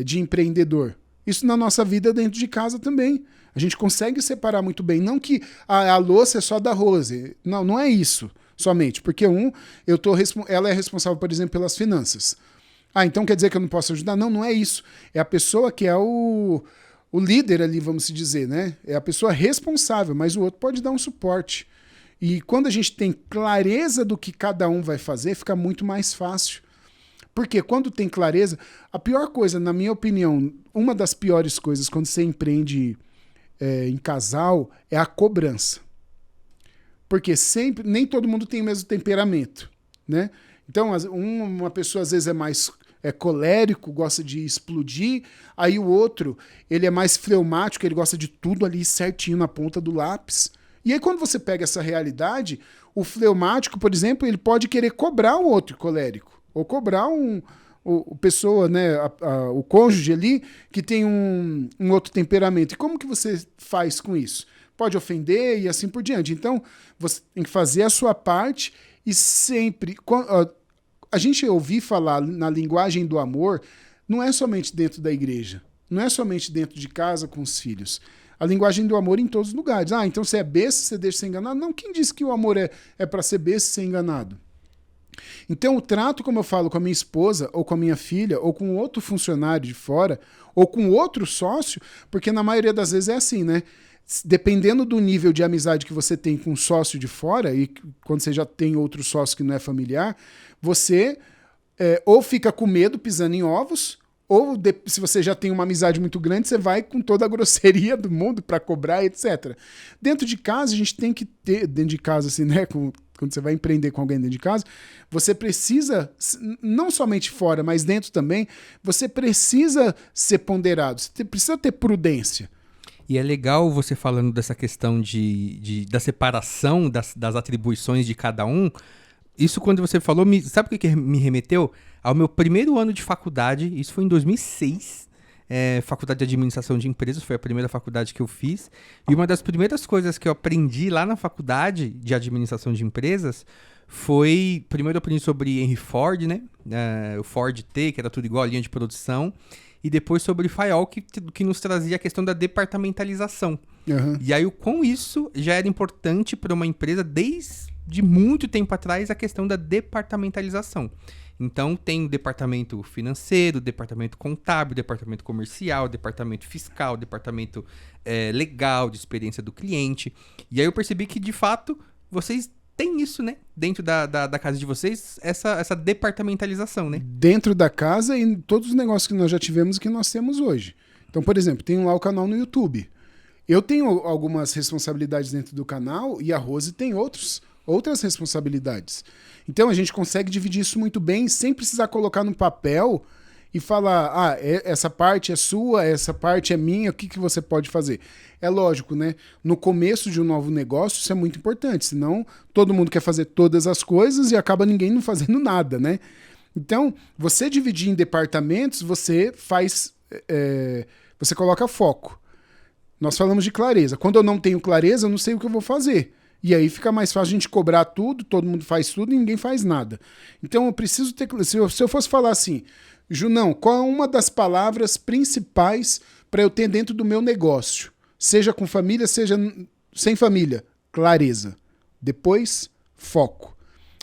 de empreendedor. Isso na nossa vida dentro de casa também. A gente consegue separar muito bem. Não que a louça é só da Rose. Não, não é isso somente. Porque ela é responsável, por exemplo, pelas finanças. Então quer dizer que eu não posso ajudar? Não, não é isso. É a pessoa que é o líder ali, vamos dizer, né? É a pessoa responsável, mas o outro pode dar um suporte. E quando a gente tem clareza do que cada um vai fazer, fica muito mais fácil. Porque quando tem clareza, a pior coisa, na minha opinião, uma das piores coisas quando você empreende em casal é a cobrança. Porque nem todo mundo tem o mesmo temperamento, né? Então, uma pessoa às vezes é mais colérico, gosta de explodir, aí o outro, ele é mais fleumático, ele gosta de tudo ali certinho na ponta do lápis. E aí quando você pega essa realidade, o fleumático, por exemplo, ele pode querer cobrar o outro colérico, ou cobrar o pessoa, né, o cônjuge ali, que tem um outro temperamento. E como que você faz com isso? Pode ofender e assim por diante. Então, você tem que fazer a sua parte e sempre... A gente ouvir falar na linguagem do amor não é somente dentro da igreja, não é somente dentro de casa com os filhos. A linguagem do amor em todos os lugares. Então você é besta, você deixa ser enganado. Não, quem disse que o amor é para ser besta e ser enganado? Então o trato, como eu falo, com a minha esposa, ou com a minha filha, ou com outro funcionário de fora, ou com outro sócio, porque na maioria das vezes é assim, né? Dependendo do nível de amizade que você tem com um sócio de fora, e quando você já tem outro sócio que não é familiar, você ou fica com medo pisando em ovos, ou se você já tem uma amizade muito grande, você vai com toda a grosseria do mundo para cobrar, etc. Dentro de casa, a gente tem que ter, dentro de casa, assim, né? Quando você vai empreender com alguém dentro de casa, você precisa, não somente fora, mas dentro também, você precisa ser ponderado, você precisa ter prudência. E é legal você falando dessa questão da separação das atribuições de cada um. Isso quando você falou, sabe o que me remeteu? Ao meu primeiro ano de faculdade, isso foi em 2006, faculdade de administração de empresas, foi a primeira faculdade que eu fiz. E uma das primeiras coisas que eu aprendi lá na faculdade de administração de empresas foi, primeiro eu aprendi sobre Henry Ford, né? O Ford T, que era tudo igual a linha de produção. E depois sobre FAIOL, que nos trazia a questão da departamentalização. Uhum. E aí o quão isso já era importante para uma empresa desde muito tempo atrás, a questão da departamentalização. Então tem o departamento financeiro, departamento contábil, departamento comercial, departamento fiscal, departamento legal, de experiência do cliente. E aí eu percebi que, de fato, vocês têm isso, né? Dentro da casa de vocês, essa departamentalização, né? Dentro da casa e todos os negócios que nós já tivemos e que nós temos hoje. Então, por exemplo, tem lá o canal no YouTube. Eu tenho algumas responsabilidades dentro do canal e a Rose tem outras responsabilidades. Então, a gente consegue dividir isso muito bem sem precisar colocar no papel e falar, essa parte é sua, essa parte é minha, o que você pode fazer? É lógico, né? No começo de um novo negócio, isso é muito importante, senão todo mundo quer fazer todas as coisas e acaba ninguém não fazendo nada, né? Então, você dividir em departamentos, você faz, você coloca foco. Nós falamos de clareza. Quando eu não tenho clareza, eu não sei o que eu vou fazer. E aí fica mais fácil a gente cobrar tudo, todo mundo faz tudo e ninguém faz nada. Então, eu preciso ter... Se eu fosse falar assim, Junão, qual é uma das palavras principais para eu ter dentro do meu negócio? Seja com família, seja sem família. Clareza. Depois, foco.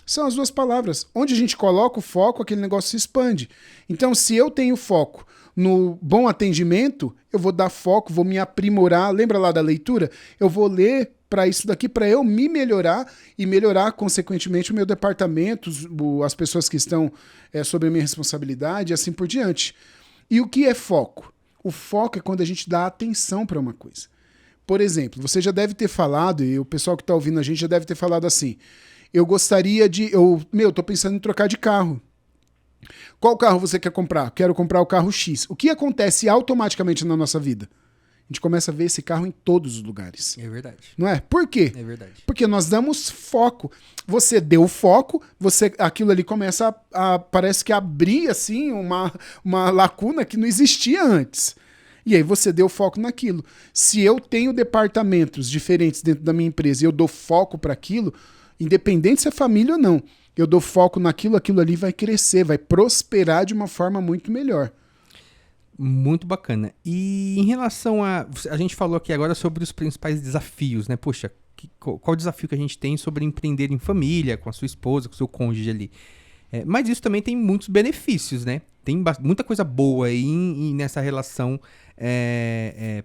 São as duas palavras. Onde a gente coloca o foco, aquele negócio se expande. Então, se eu tenho foco no bom atendimento, eu vou dar foco, vou me aprimorar. Lembra lá da leitura? Eu vou ler para isso daqui, para eu me melhorar e melhorar, consequentemente, o meu departamento, as pessoas que estão sob a minha responsabilidade e assim por diante. E o que é foco? O foco é quando a gente dá atenção para uma coisa. Por exemplo, você já deve ter falado, e o pessoal que está ouvindo a gente já deve ter falado assim, eu gostaria de... tô pensando em trocar de carro. Qual carro você quer comprar? Quero comprar o carro X. O que acontece automaticamente na nossa vida? A gente começa a ver esse carro em todos os lugares. É verdade. Não é? Por quê? É verdade. Porque nós damos foco. Você deu foco, aquilo ali começa parece que abrir assim uma lacuna que não existia antes. E aí você deu foco naquilo. Se eu tenho departamentos diferentes dentro da minha empresa e eu dou foco para aquilo, independente se é família ou não, eu dou foco naquilo, aquilo ali vai crescer, vai prosperar de uma forma muito melhor. Muito bacana. E em relação a gente falou aqui agora sobre os principais desafios, né? Poxa, qual o desafio que a gente tem sobre empreender em família, com a sua esposa, com o seu cônjuge ali? Mas isso também tem muitos benefícios, né? Tem muita coisa boa aí nessa relação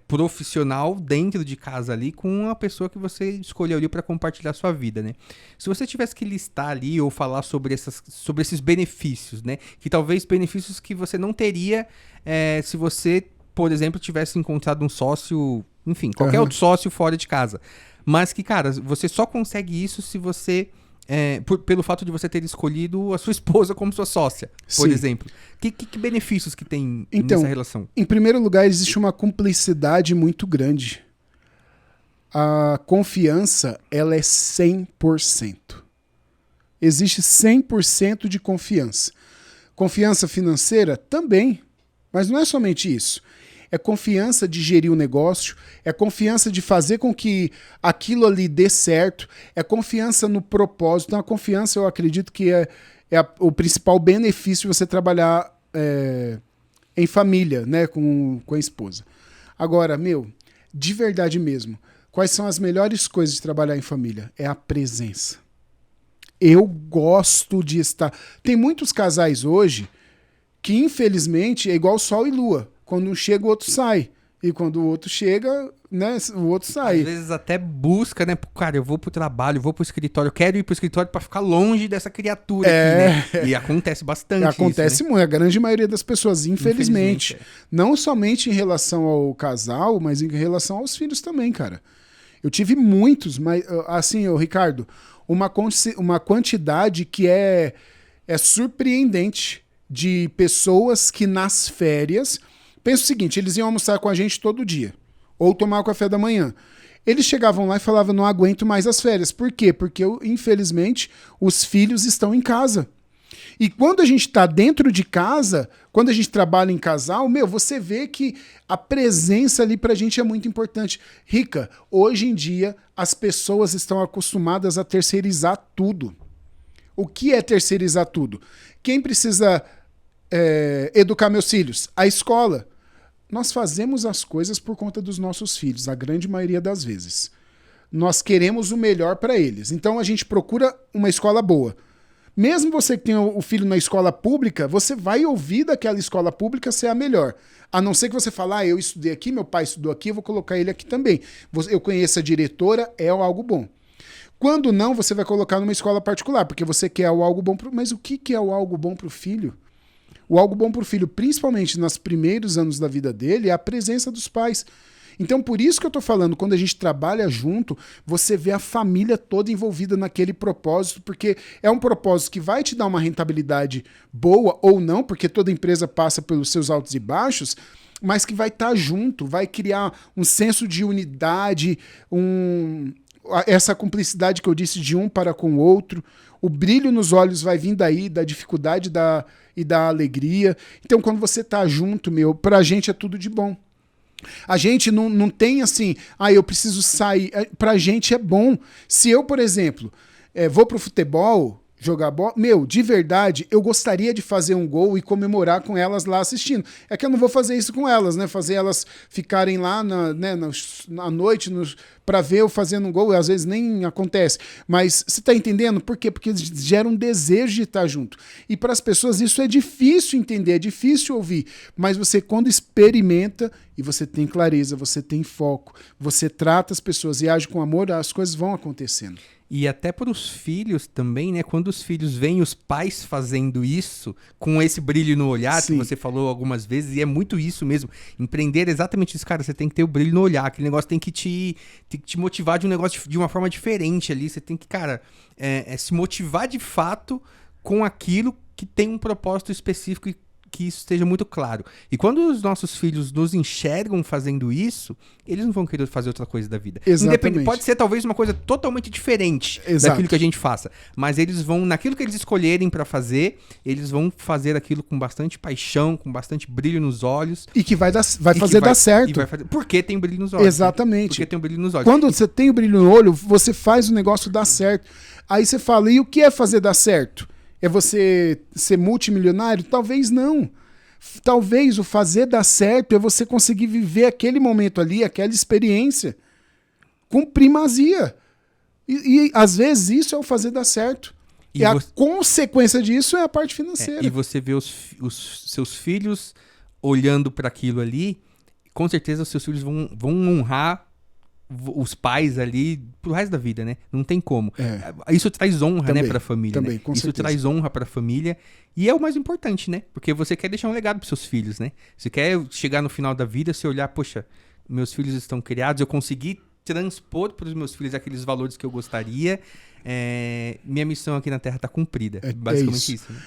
profissional dentro de casa ali com a pessoa que você escolheu ali para compartilhar a sua vida, né? Se você tivesse que listar ali ou falar sobre esses benefícios, né? Que talvez benefícios que você não teria se você, por exemplo, tivesse encontrado um sócio, enfim, qualquer outro sócio fora de casa. Mas que, cara, você só consegue isso se você... pelo fato de você ter escolhido a sua esposa como sua sócia, por exemplo. Que benefícios que tem nessa relação? Em primeiro lugar, existe uma cumplicidade muito grande. A confiança, ela é 100%. Existe 100% de confiança. Confiança financeira também, mas não é somente isso. É confiança de gerir o negócio, é confiança de fazer com que aquilo ali dê certo, é confiança no propósito. Então, a confiança, eu acredito que é o principal benefício de você trabalhar em família, né, com a esposa. Agora, de verdade mesmo, quais são as melhores coisas de trabalhar em família? É a presença. Eu gosto de estar... Tem muitos casais hoje que, infelizmente, é igual sol e lua. Quando um chega, o outro sai. E quando o outro chega, né, o outro sai. Às vezes até busca, né? Cara, eu vou pro trabalho, eu vou pro escritório, eu quero ir pro escritório pra ficar longe dessa criatura aqui, né? E acontece bastante acontece isso, né? muito, a grande maioria das pessoas, infelizmente. Não somente em relação ao casal, mas em relação aos filhos também, cara. Eu tive muitos, mas assim, Ricardo, uma quantidade que é surpreendente de pessoas que nas férias... Pensa o seguinte, eles iam almoçar com a gente todo dia, ou tomar o café da manhã. Eles chegavam lá e falavam, não aguento mais as férias. Por quê? Porque, infelizmente, os filhos estão em casa. E quando a gente está dentro de casa, quando a gente trabalha em casal, você vê que a presença ali pra gente é muito importante. Rica, hoje em dia, as pessoas estão acostumadas a terceirizar tudo. O que é terceirizar tudo? Quem precisa educar meus filhos? A escola. Nós fazemos as coisas por conta dos nossos filhos, a grande maioria das vezes. Nós queremos o melhor para eles. Então a gente procura uma escola boa. Mesmo você que tem o filho na escola pública, você vai ouvir daquela escola pública ser a melhor. A não ser que você fale, eu estudei aqui, meu pai estudou aqui, eu vou colocar ele aqui também. Eu conheço a diretora, é algo bom. Quando não, você vai colocar numa escola particular, porque você quer o algo bom. Mas o que é o algo bom para o filho? O algo bom para o filho, principalmente nos primeiros anos da vida dele, é a presença dos pais. Então, por isso que eu estou falando, quando a gente trabalha junto, você vê a família toda envolvida naquele propósito, porque é um propósito que vai te dar uma rentabilidade boa ou não, porque toda empresa passa pelos seus altos e baixos, mas que vai estar junto, vai criar um senso de unidade, essa cumplicidade que eu disse de um para com o outro. O brilho nos olhos vai vir daí, da dificuldade e da alegria. Então, quando você tá junto, pra gente é tudo de bom. A gente não tem assim, eu preciso sair. Pra gente é bom. Se eu, por exemplo, vou pro futebol, jogar bola, de verdade, eu gostaria de fazer um gol e comemorar com elas lá assistindo. É que eu não vou fazer isso com elas, né? Fazer elas ficarem lá na noite para ver eu fazendo um gol, às vezes nem acontece. Mas você tá entendendo? Por quê? Porque eles geram um desejo de estar junto. E para as pessoas isso é difícil entender, é difícil ouvir. Mas você, quando experimenta, e você tem clareza, você tem foco, você trata as pessoas e age com amor, as coisas vão acontecendo. E até para os filhos também, né? Quando os filhos veem os pais fazendo isso, com esse brilho no olhar, Sim. que você falou algumas vezes, e é muito isso mesmo. Empreender é exatamente isso, cara. Você tem que ter o brilho no olhar. Aquele negócio tem que te motivar de um negócio de uma forma diferente ali. Você tem que, cara, se motivar de fato com aquilo que tem um propósito específico e que isso esteja muito claro. E quando os nossos filhos nos enxergam fazendo isso, eles não vão querer fazer outra coisa da vida. Exatamente. Pode ser talvez uma coisa totalmente diferente Exato. daquilo que a gente faça, mas eles vão, naquilo que eles escolherem pra fazer, eles vão fazer aquilo com bastante paixão, com bastante brilho nos olhos. E que vai fazer dar certo. Porque tem brilho nos olhos. Exatamente. Porque tem um brilho nos olhos. Quando você tem o brilho no olho, você faz o negócio dar certo. Aí você fala, e o que é fazer dar certo? É você ser multimilionário? Talvez não. Talvez o fazer dar certo é você conseguir viver aquele momento ali, aquela experiência, com primazia. E às vezes isso é o fazer dar certo. E a consequência disso é a parte financeira. E você vê os seus filhos olhando para aquilo ali, com certeza os seus filhos vão honrar os pais ali pro resto da vida, né? Não tem como. Isso traz honra, também, né, pra família. Também, né? Com Isso certeza. traz honra pra família. E é o mais importante, né? Porque você quer deixar um legado pros seus filhos, né? Você quer chegar no final da vida, você olhar, poxa, meus filhos estão criados, eu consegui transpor pros meus filhos aqueles valores que eu gostaria. Minha missão aqui na Terra tá cumprida. Basicamente isso. Né?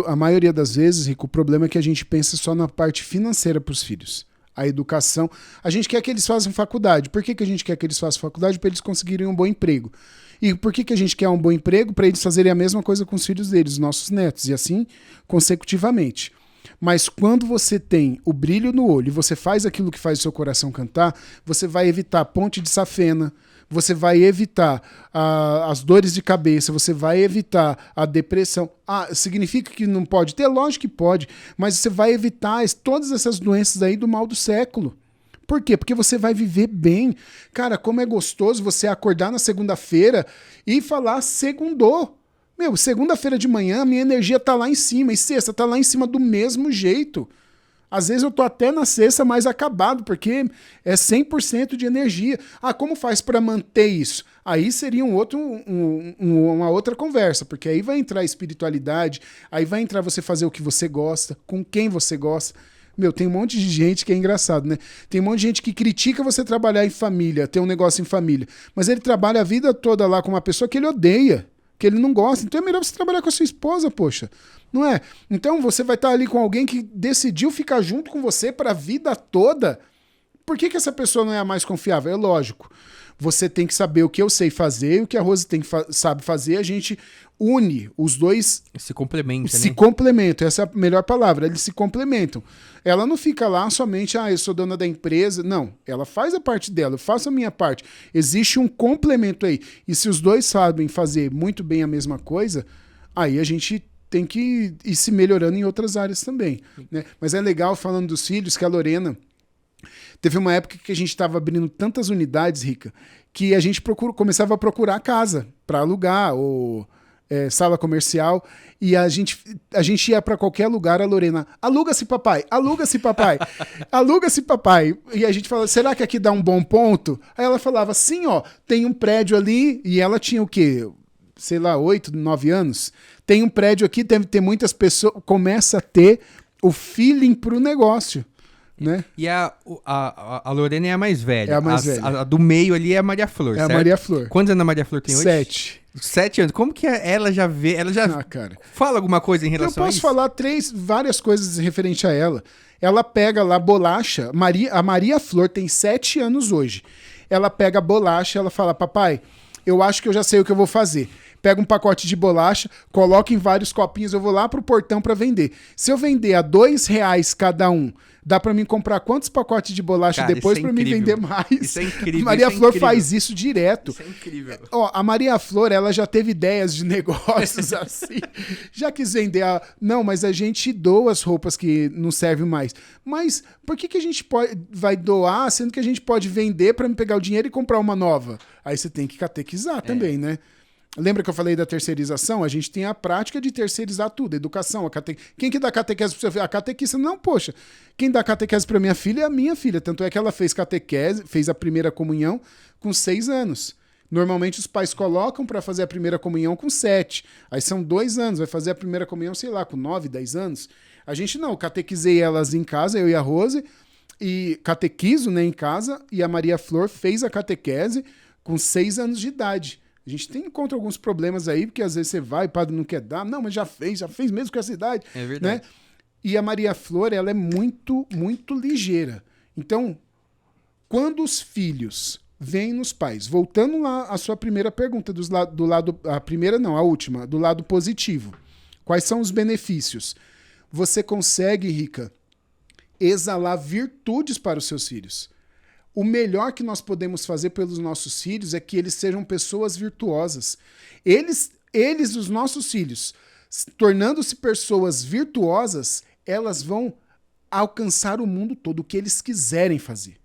A maioria das vezes, Rico, o problema é que a gente pensa só na parte financeira pros filhos. A educação. A gente quer que eles façam faculdade. Por que a gente quer que eles façam faculdade? Para eles conseguirem um bom emprego. E por que a gente quer um bom emprego? Para eles fazerem a mesma coisa com os filhos deles, os nossos netos, e assim consecutivamente. Mas quando você tem o brilho no olho e você faz aquilo que faz o seu coração cantar, você vai evitar a ponte de safena, você vai evitar as dores de cabeça, você vai evitar a depressão. Significa que não pode ter? Lógico que pode, mas você vai evitar todas essas doenças aí do mal do século. Por quê? Porque você vai viver bem. Cara, como é gostoso você acordar na segunda-feira e falar segundou. Meu, segunda-feira de manhã a minha energia tá lá em cima e sexta tá lá em cima do mesmo jeito. Às vezes eu tô até na sexta mais acabado, porque é 100% de energia. Como faz para manter isso? Aí seria uma outra conversa, porque aí vai entrar a espiritualidade, aí vai entrar você fazer o que você gosta, com quem você gosta. Meu, tem um monte de gente que é engraçado, né? Tem um monte de gente que critica você trabalhar em família, ter um negócio em família, mas ele trabalha a vida toda lá com uma pessoa que ele odeia, que ele não gosta. Então é melhor você trabalhar com a sua esposa, poxa. Não é? Então você vai estar ali com alguém que decidiu ficar junto com você para a vida toda. Por que essa pessoa não é a mais confiável? É lógico. Você tem que saber o que eu sei fazer e o que a Rose sabe fazer. A gente une os dois. Se complementam, Se né? complementam. Essa é a melhor palavra. Eles se complementam. Ela não fica lá somente, eu sou dona da empresa. Não. Ela faz a parte dela, eu faço a minha parte. Existe um complemento aí. E se os dois sabem fazer muito bem a mesma coisa, aí a gente tem que ir se melhorando em outras áreas também. Né? Mas é legal, falando dos filhos, que a Lorena... Teve uma época que a gente estava abrindo tantas unidades, Rica, que a gente começava a procurar casa para alugar ou sala comercial, e a gente ia para qualquer lugar, a Lorena, aluga-se papai, aluga-se papai, aluga-se papai. E a gente falava, será que aqui dá um bom ponto? Aí ela falava, sim, tem um prédio ali, e ela tinha o quê? Sei lá, 8, 9 anos. Tem um prédio aqui, deve ter muitas pessoas, começa a ter o feeling pro negócio. Né? E a Lorena é a mais velha. É a mais velha. A do meio ali é a Maria Flor, certo? É a Maria Flor. Quantos anos a Maria Flor tem hoje? 7. 7 anos. Como que ela já vê? Ela já cara. fala alguma coisa em relação a isso? Eu posso falar várias coisas referente a ela. Ela pega lá bolacha. A Maria Flor tem 7 anos hoje. Ela pega a bolacha e ela fala, papai, eu acho que eu já sei o que eu vou fazer. Pega um pacote de bolacha, coloca em vários copinhos, eu vou lá pro portão para vender. Se eu vender a R$2 cada um, dá para mim comprar quantos pacotes de bolacha, cara, depois para mim vender mais? Isso é incrível. A Maria Flor faz isso direto. Isso é incrível. A Maria Flor, ela já teve ideias de negócios assim. Já quis vender Não, mas a gente doa as roupas que não servem mais. Mas por que a gente vai doar, sendo que a gente pode vender para me pegar o dinheiro e comprar uma nova? Aí você tem que catequizar também, né? Lembra que eu falei da terceirização? A gente tem a prática de terceirizar tudo, educação, quem que dá catequese para seu filho? A catequista, não, poxa. Quem dá catequese para minha filha é a minha filha. Tanto é que ela fez catequese, fez a primeira comunhão com 6 anos. Normalmente os pais colocam para fazer a primeira comunhão com 7. Aí são 2 anos, vai fazer a primeira comunhão, sei lá, com 9, 10 anos. A gente não, eu catequizei elas em casa, eu e a Rose, e catequizo, né, em casa, e a Maria Flor fez a catequese com 6 anos de idade. A gente encontra alguns problemas aí, porque às vezes você vai, o padre não quer dar, não, mas já fez mesmo com essa idade. É verdade. Né? E a Maria Flor, ela é muito, muito ligeira. Então, quando os filhos vêm nos pais, voltando lá à sua primeira pergunta, do lado, a primeira não, a última, do lado positivo. Quais são os benefícios? Você consegue, Rica, exalar virtudes para os seus filhos. O melhor que nós podemos fazer pelos nossos filhos é que eles sejam pessoas virtuosas. Eles, os nossos filhos, tornando-se pessoas virtuosas, elas vão alcançar o mundo todo, o que eles quiserem fazer.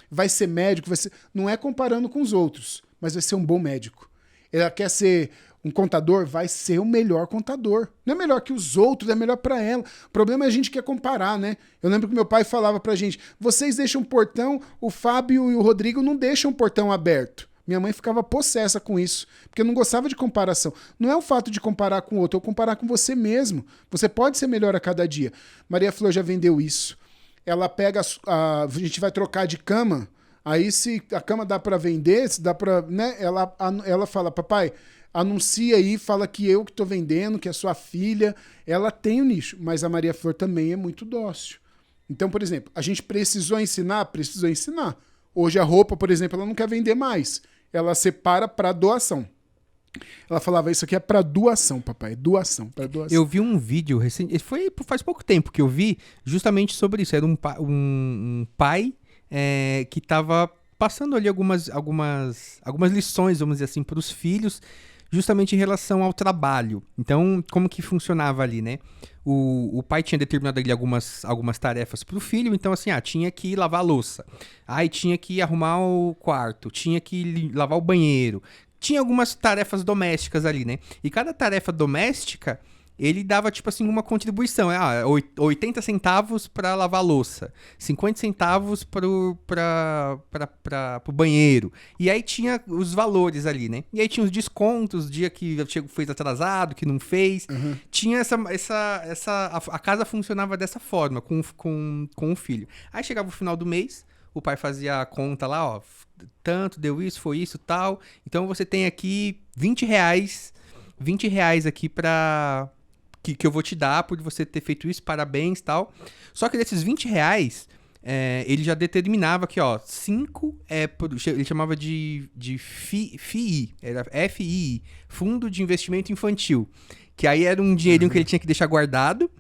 Vai ser médico, não é comparando com os outros, mas vai ser um bom médico. Ela quer ser um contador, vai ser o melhor contador. Não é melhor que os outros, é melhor para ela. O problema é a gente quer comparar, né? Eu lembro que meu pai falava pra gente, vocês deixam o portão, o Fábio e o Rodrigo não deixam o portão aberto. Minha mãe ficava possessa com isso, porque eu não gostava de comparação. Não é o fato de comparar com o outro, é comparar com você mesmo. Você pode ser melhor a cada dia. Maria Flor já vendeu isso. Ela pega, a gente vai trocar de cama, aí se a cama dá para vender, se dá para, né? Ela fala, papai, anuncia aí, fala que eu que tô vendendo, que é sua filha. Ela tem o nicho, mas a Maria Flor também é muito dócil. Então, por exemplo, a gente precisou ensinar. Hoje a roupa, por exemplo, ela não quer vender mais. Ela separa para doação. Ela falava, isso aqui é para doação, papai, doação, para doação. Eu vi um vídeo recente, faz pouco tempo que eu vi justamente sobre isso. Era um pai que estava passando ali algumas lições, vamos dizer assim, para os filhos, justamente em relação ao trabalho. Então, como que funcionava ali, né? O pai tinha determinado ali algumas tarefas para o filho, então assim, tinha que lavar a louça, aí tinha que arrumar o quarto, tinha que lavar o banheiro, tinha algumas tarefas domésticas ali, né? E cada tarefa doméstica, ele dava, tipo assim, uma contribuição. 80 centavos para lavar a louça, 50 centavos pro banheiro. E aí tinha os valores ali, né? E aí tinha os descontos, dia que fez atrasado, que não fez. Uhum. Tinha a casa funcionava dessa forma, com o filho. Aí chegava o final do mês, o pai fazia a conta lá, ó, tanto, deu isso, foi isso, tal. Então você tem aqui 20 reais aqui que eu vou te dar por você ter feito isso, parabéns, tal. Só que desses 20 reais, ele já determinava que, ó, 5 ele chamava de FII, era FII, Fundo de Investimento Infantil, que aí era um dinheirinho que ele tinha que deixar guardado,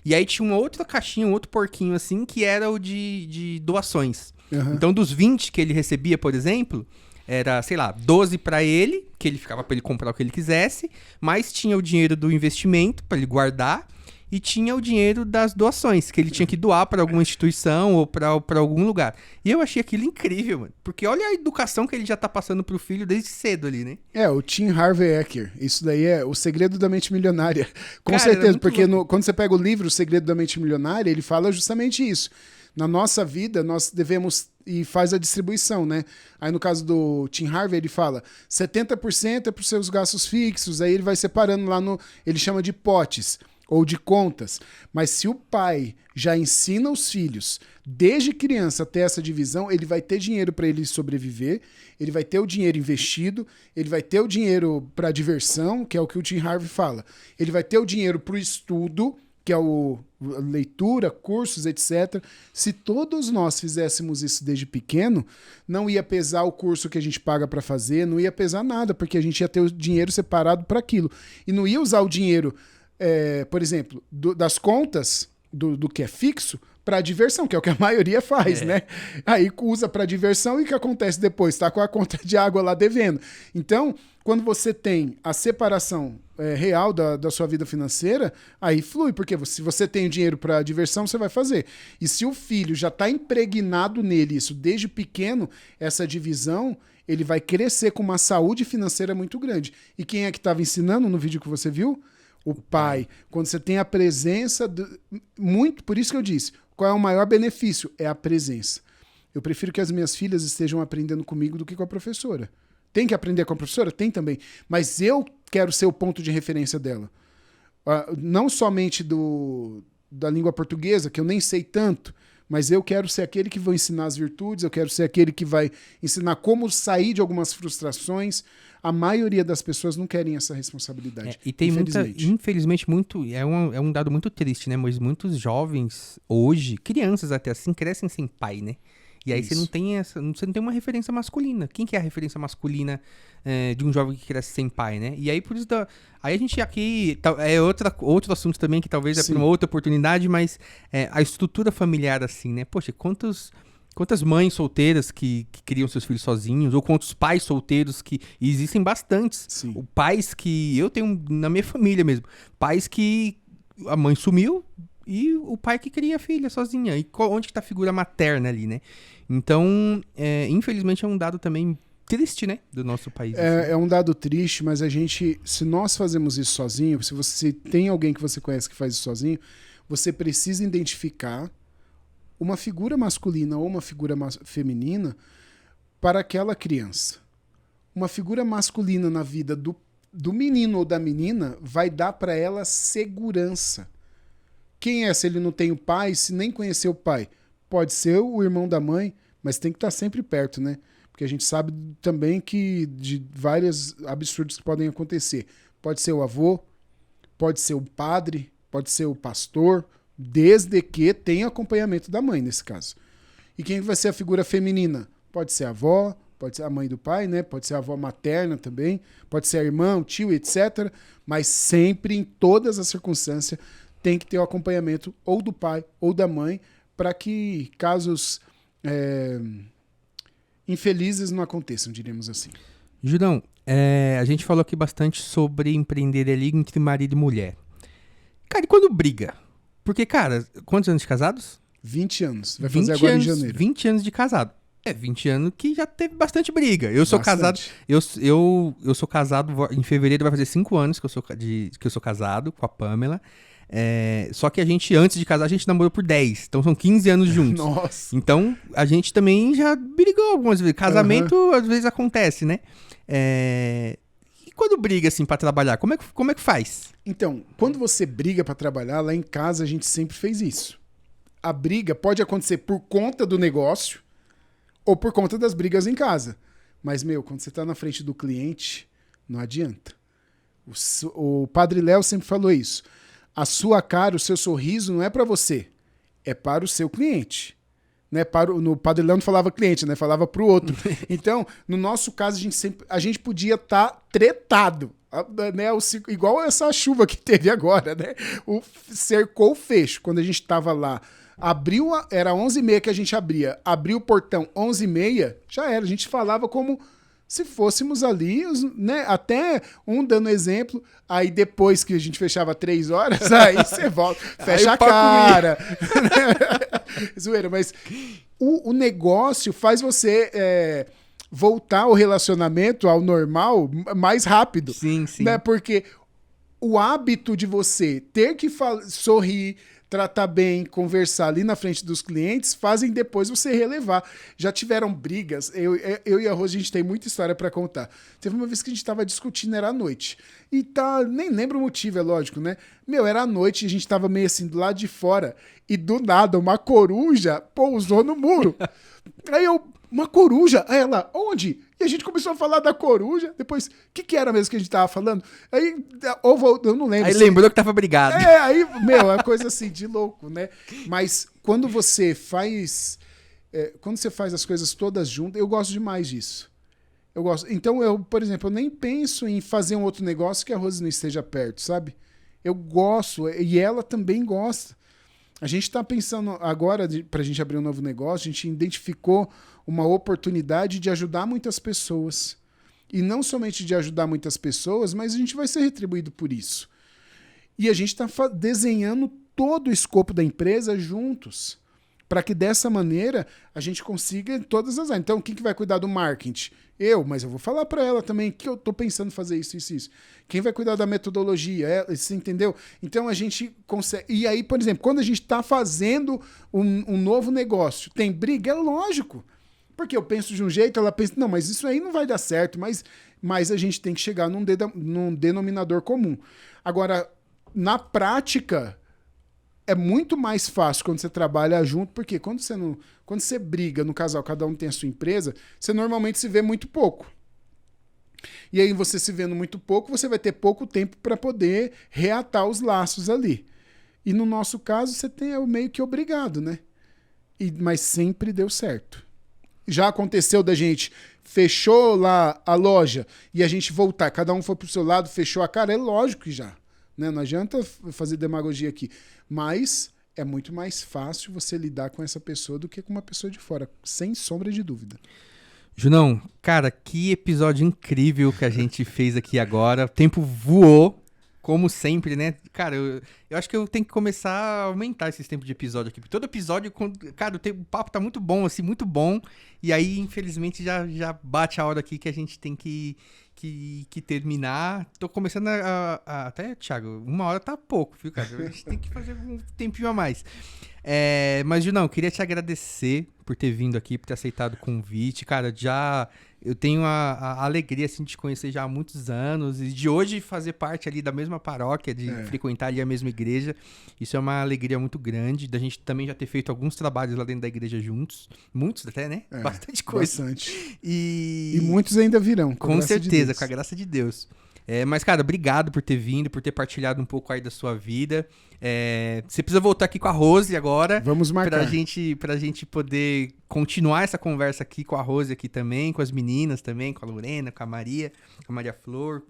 e aí tinha uma outra caixinha, um outro porquinho assim, que era o de doações. Uhum. Então, dos 20 que ele recebia, por exemplo, era, sei lá, 12 para ele, que ele ficava para ele comprar o que ele quisesse, mas tinha o dinheiro do investimento para ele guardar e tinha o dinheiro das doações, que ele tinha que doar para alguma instituição ou para algum lugar. E eu achei aquilo incrível, mano, porque olha a educação que ele já tá passando pro filho desde cedo ali, né? O Tim Harvey Eker, isso daí é O Segredo da Mente Milionária. Com certeza, porque quando você pega o livro O Segredo da Mente Milionária, ele fala justamente isso. Na nossa vida, nós devemos, e faz a distribuição, né? Aí no caso do Tim Harvey, ele fala 70% é para os seus gastos fixos, aí ele vai separando lá ele chama de potes ou de contas. Mas se o pai já ensina os filhos, desde criança até essa divisão, ele vai ter dinheiro para ele sobreviver, ele vai ter o dinheiro investido, ele vai ter o dinheiro para diversão, que é o que o Tim Harvey fala, ele vai ter o dinheiro para o estudo, que é leitura, cursos, etc. Se todos nós fizéssemos isso desde pequeno, não ia pesar o curso que a gente paga para fazer, não ia pesar nada, porque a gente ia ter o dinheiro separado para aquilo. E não ia usar o dinheiro, por exemplo, das contas, do que é fixo, para diversão, que é o que a maioria faz, né? Aí usa para diversão e o que acontece depois? Tá com a conta de água lá devendo. Então, Quando você tem a separação real da sua vida financeira, aí flui, porque se você tem dinheiro para diversão, você vai fazer. E se o filho já está impregnado nele, isso desde pequeno, essa divisão, ele vai crescer com uma saúde financeira muito grande. E quem é que estava ensinando no vídeo que você viu? O pai. Quando você tem a presença, por isso que eu disse, qual é o maior benefício? É a presença. Eu prefiro que as minhas filhas estejam aprendendo comigo do que com a professora. Tem que aprender com a professora? Tem também. Mas eu quero ser o ponto de referência dela. Não somente da língua portuguesa, que eu nem sei tanto, mas eu quero ser aquele que vai ensinar as virtudes, eu quero ser aquele que vai ensinar como sair de algumas frustrações. A maioria das pessoas não querem essa responsabilidade. E tem infelizmente, é um dado muito triste, né? Mas muitos jovens hoje, crianças até assim, crescem sem pai, né? E aí você não tem uma referência masculina. Quem que é a referência masculina de um jovem que cresce sem pai, né? E aí por isso aí a gente aqui é outro assunto também que talvez é para uma outra oportunidade, mas a estrutura familiar assim, né? Poxa, quantas mães solteiras que criam seus filhos sozinhos, ou quantos pais solteiros e existem bastantes. Pais que eu tenho na minha família mesmo, pais que a mãe sumiu e o pai que cria a filha sozinha. E onde que tá a figura materna ali, né? Então, infelizmente é um dado também triste, né, do nosso país. É um dado triste, mas se nós fazemos isso sozinho, se você tem alguém que você conhece que faz isso sozinho, você precisa identificar uma figura masculina ou uma figura feminina para aquela criança. Uma figura masculina na vida do menino ou da menina vai dar para ela segurança. Quem é se ele não tem o pai, se nem conheceu o pai? Pode ser o irmão da mãe, mas tem que estar sempre perto, né? Porque a gente sabe também que de vários absurdos que podem acontecer. Pode ser o avô, pode ser o padre, pode ser o pastor, desde que tenha acompanhamento da mãe, nesse caso. E quem vai ser a figura feminina? Pode ser a avó, pode ser a mãe do pai, né? Pode ser a avó materna também, pode ser a irmã, o tio, etc. Mas sempre, em todas as circunstâncias, tem que ter o acompanhamento ou do pai ou da mãe para que casos infelizes não aconteçam, diríamos assim. Judão, a gente falou aqui bastante sobre empreender ali entre marido e mulher. Cara, e quando briga? Porque, cara, quantos anos de casados? 20 anos. Vai fazer agora em janeiro. 20 anos de casado. 20 anos que já teve bastante briga. Eu sou casado. Eu sou casado. Em fevereiro vai fazer 5 anos que eu sou casado com a Pamela. Só que antes de casar, a gente namorou por 10. Então são 15 anos juntos. Nossa. Então a gente também já brigou algumas vezes. Casamento às vezes acontece, né? E quando briga assim pra trabalhar, como é que faz? Então, quando você briga pra trabalhar, lá em casa a gente sempre fez isso. A briga pode acontecer por conta do negócio ou por conta das brigas em casa. Mas, quando você tá na frente do cliente, não adianta. O Padre Léo sempre falou isso. A sua cara, o seu sorriso não é para você, é para o seu cliente. Né? No Padre Léo não falava cliente, né? Falava para o outro. Então, no nosso caso, a gente podia estar tretado. Né? Igual essa chuva que teve agora, né? Cercou o fecho. Quando a gente estava lá, era 11h30 que a gente abriu o portão 11h30, já era. A gente falava como se fôssemos ali, né? Até um dando exemplo, aí depois que a gente fechava 3 horas, aí você volta, fecha a cara. Zoeira, mas o negócio faz você voltar ao relacionamento, ao normal, mais rápido. Sim, sim. Né? Porque o hábito de você ter que sorrir, tratar bem, conversar ali na frente dos clientes, fazem depois você relevar. Já tiveram brigas, eu e a Rose, a gente tem muita história para contar. Teve uma vez que a gente estava discutindo, era à noite. E nem lembro o motivo, é lógico, né? Era à noite e a gente estava meio assim do lado de fora e do nada uma coruja pousou no muro. Aí uma coruja? Aí ela, onde? E a gente começou a falar da coruja. Depois, o que era mesmo que a gente tava falando? Aí, eu não lembro. Aí lembrou que tava brigado. Aí, é uma coisa assim, de louco, né? Mas quando você faz as coisas todas juntas, eu gosto demais disso. Eu gosto. Então, por exemplo, eu nem penso em fazer um outro negócio que a Rose não esteja perto, sabe? Eu gosto, e ela também gosta. A gente está pensando agora, para a gente abrir um novo negócio, a gente identificou uma oportunidade de ajudar muitas pessoas. E não somente de ajudar muitas pessoas, mas a gente vai ser retribuído por isso. E a gente está desenhando todo o escopo da empresa juntos, para que dessa maneira a gente consiga todas as áreas. Então, quem que vai cuidar do marketing? Mas eu vou falar para ela também que eu estou pensando em fazer isso. Quem vai cuidar da metodologia? Você entendeu? Então, a gente consegue... E aí, por exemplo, quando a gente está fazendo um novo negócio, tem briga? É lógico. Porque eu penso de um jeito, ela pensa, não, mas isso aí não vai dar certo, mas a gente tem que chegar num denominador comum. Agora, na prática, é muito mais fácil quando você trabalha junto, porque quando você briga no casal, cada um tem a sua empresa, você normalmente se vê muito pouco. E aí você se vendo muito pouco, você vai ter pouco tempo para poder reatar os laços ali. E no nosso caso, você tem meio que obrigado, né? Mas sempre deu certo. Já aconteceu da gente fechou lá a loja e a gente voltar, cada um foi pro seu lado, fechou a cara, é lógico que já. Né? Não adianta fazer demagogia aqui. Mas é muito mais fácil você lidar com essa pessoa do que com uma pessoa de fora, sem sombra de dúvida. Junão, cara, que episódio incrível que a gente fez aqui agora. O tempo voou, como sempre, né? Cara, eu acho que eu tenho que começar a aumentar esses tempos de episódio aqui. Todo episódio, cara, o papo tá muito bom, assim, muito bom. E aí, infelizmente, já bate a hora aqui que a gente tem que terminar. Tô começando até, Thiago, 1 hora tá pouco, viu, cara? A gente tem que fazer um tempinho a mais. Mas, Junão, queria te agradecer por ter vindo aqui, por ter aceitado o convite. Cara, eu tenho a alegria, assim, de te conhecer já há muitos anos e de hoje fazer parte ali da mesma paróquia, de frequentar ali a mesma igreja. Isso é uma alegria muito grande, da gente também já ter feito alguns trabalhos lá dentro da igreja juntos. Muitos até, né? Bastante coisa. Bastante. E muitos ainda virão. Com certeza, com a graça de Deus. Mas, cara, obrigado por ter vindo, por ter partilhado um pouco aí da sua vida. Você precisa voltar aqui com a Rose agora. Vamos marcar. Pra gente poder continuar essa conversa aqui com a Rose aqui também, com as meninas também, com a Lorena, com a Maria Flor.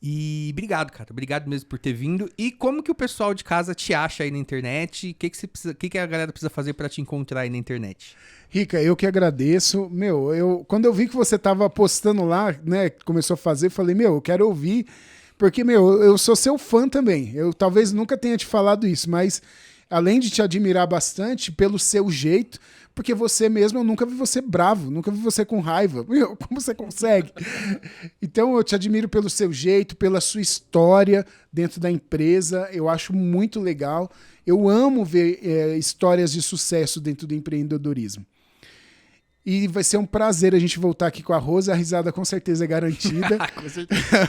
E obrigado, cara. Obrigado mesmo por ter vindo. E como que o pessoal de casa te acha aí na internet? O que a galera precisa fazer pra te encontrar aí na internet? Rica, eu que agradeço. Quando eu vi que você tava postando lá, né, começou a fazer, falei, eu quero ouvir, porque, eu sou seu fã também. Eu talvez nunca tenha te falado isso, mas além de te admirar bastante pelo seu jeito, porque você mesmo, eu nunca vi você bravo, nunca vi você com raiva. Como você consegue? Então, eu te admiro pelo seu jeito, pela sua história dentro da empresa. Eu acho muito legal. Eu amo ver histórias de sucesso dentro do empreendedorismo. E vai ser um prazer a gente voltar aqui com a Rose. A risada com certeza é garantida. Com certeza.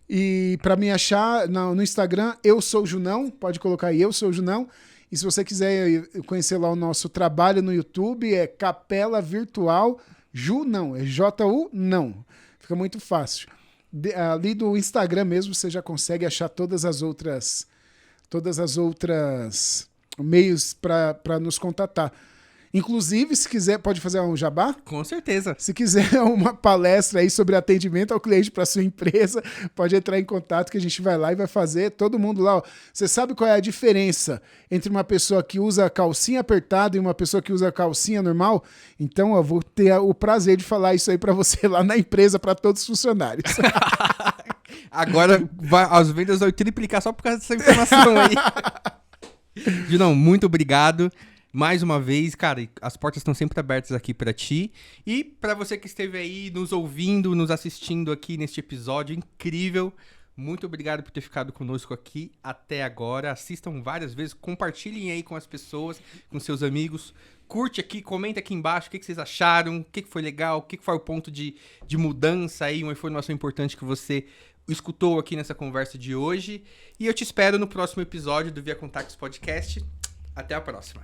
E para me achar no Instagram, eu sou o Junão. Pode colocar aí, eu sou o Junão. E se você quiser conhecer lá o nosso trabalho no YouTube, é Capela Virtual Junão. É J-U, não. Fica muito fácil. Ali do Instagram mesmo, você já consegue achar todas as outras meios para nos contatar. Inclusive, se quiser, pode fazer um jabá? Com certeza. Se quiser uma palestra aí sobre atendimento ao cliente para sua empresa, pode entrar em contato que a gente vai lá e vai fazer. Todo mundo lá. Você sabe qual é a diferença entre uma pessoa que usa calcinha apertada e uma pessoa que usa calcinha normal? Então, eu vou ter o prazer de falar isso aí para você lá na empresa, para todos os funcionários. Agora, as vendas vão triplicar só por causa dessa informação aí. Junão, muito obrigado. Mais uma vez, cara, as portas estão sempre abertas aqui pra ti. E pra você que esteve aí nos ouvindo, nos assistindo aqui neste episódio incrível, muito obrigado por ter ficado conosco aqui até agora. Assistam várias vezes, compartilhem aí com as pessoas, com seus amigos. Curte aqui, comenta aqui embaixo o que vocês acharam, o que foi legal, o que foi o ponto de mudança aí, uma informação importante que você escutou aqui nessa conversa de hoje. E eu te espero no próximo episódio do Via Contactos Podcast. Até a próxima.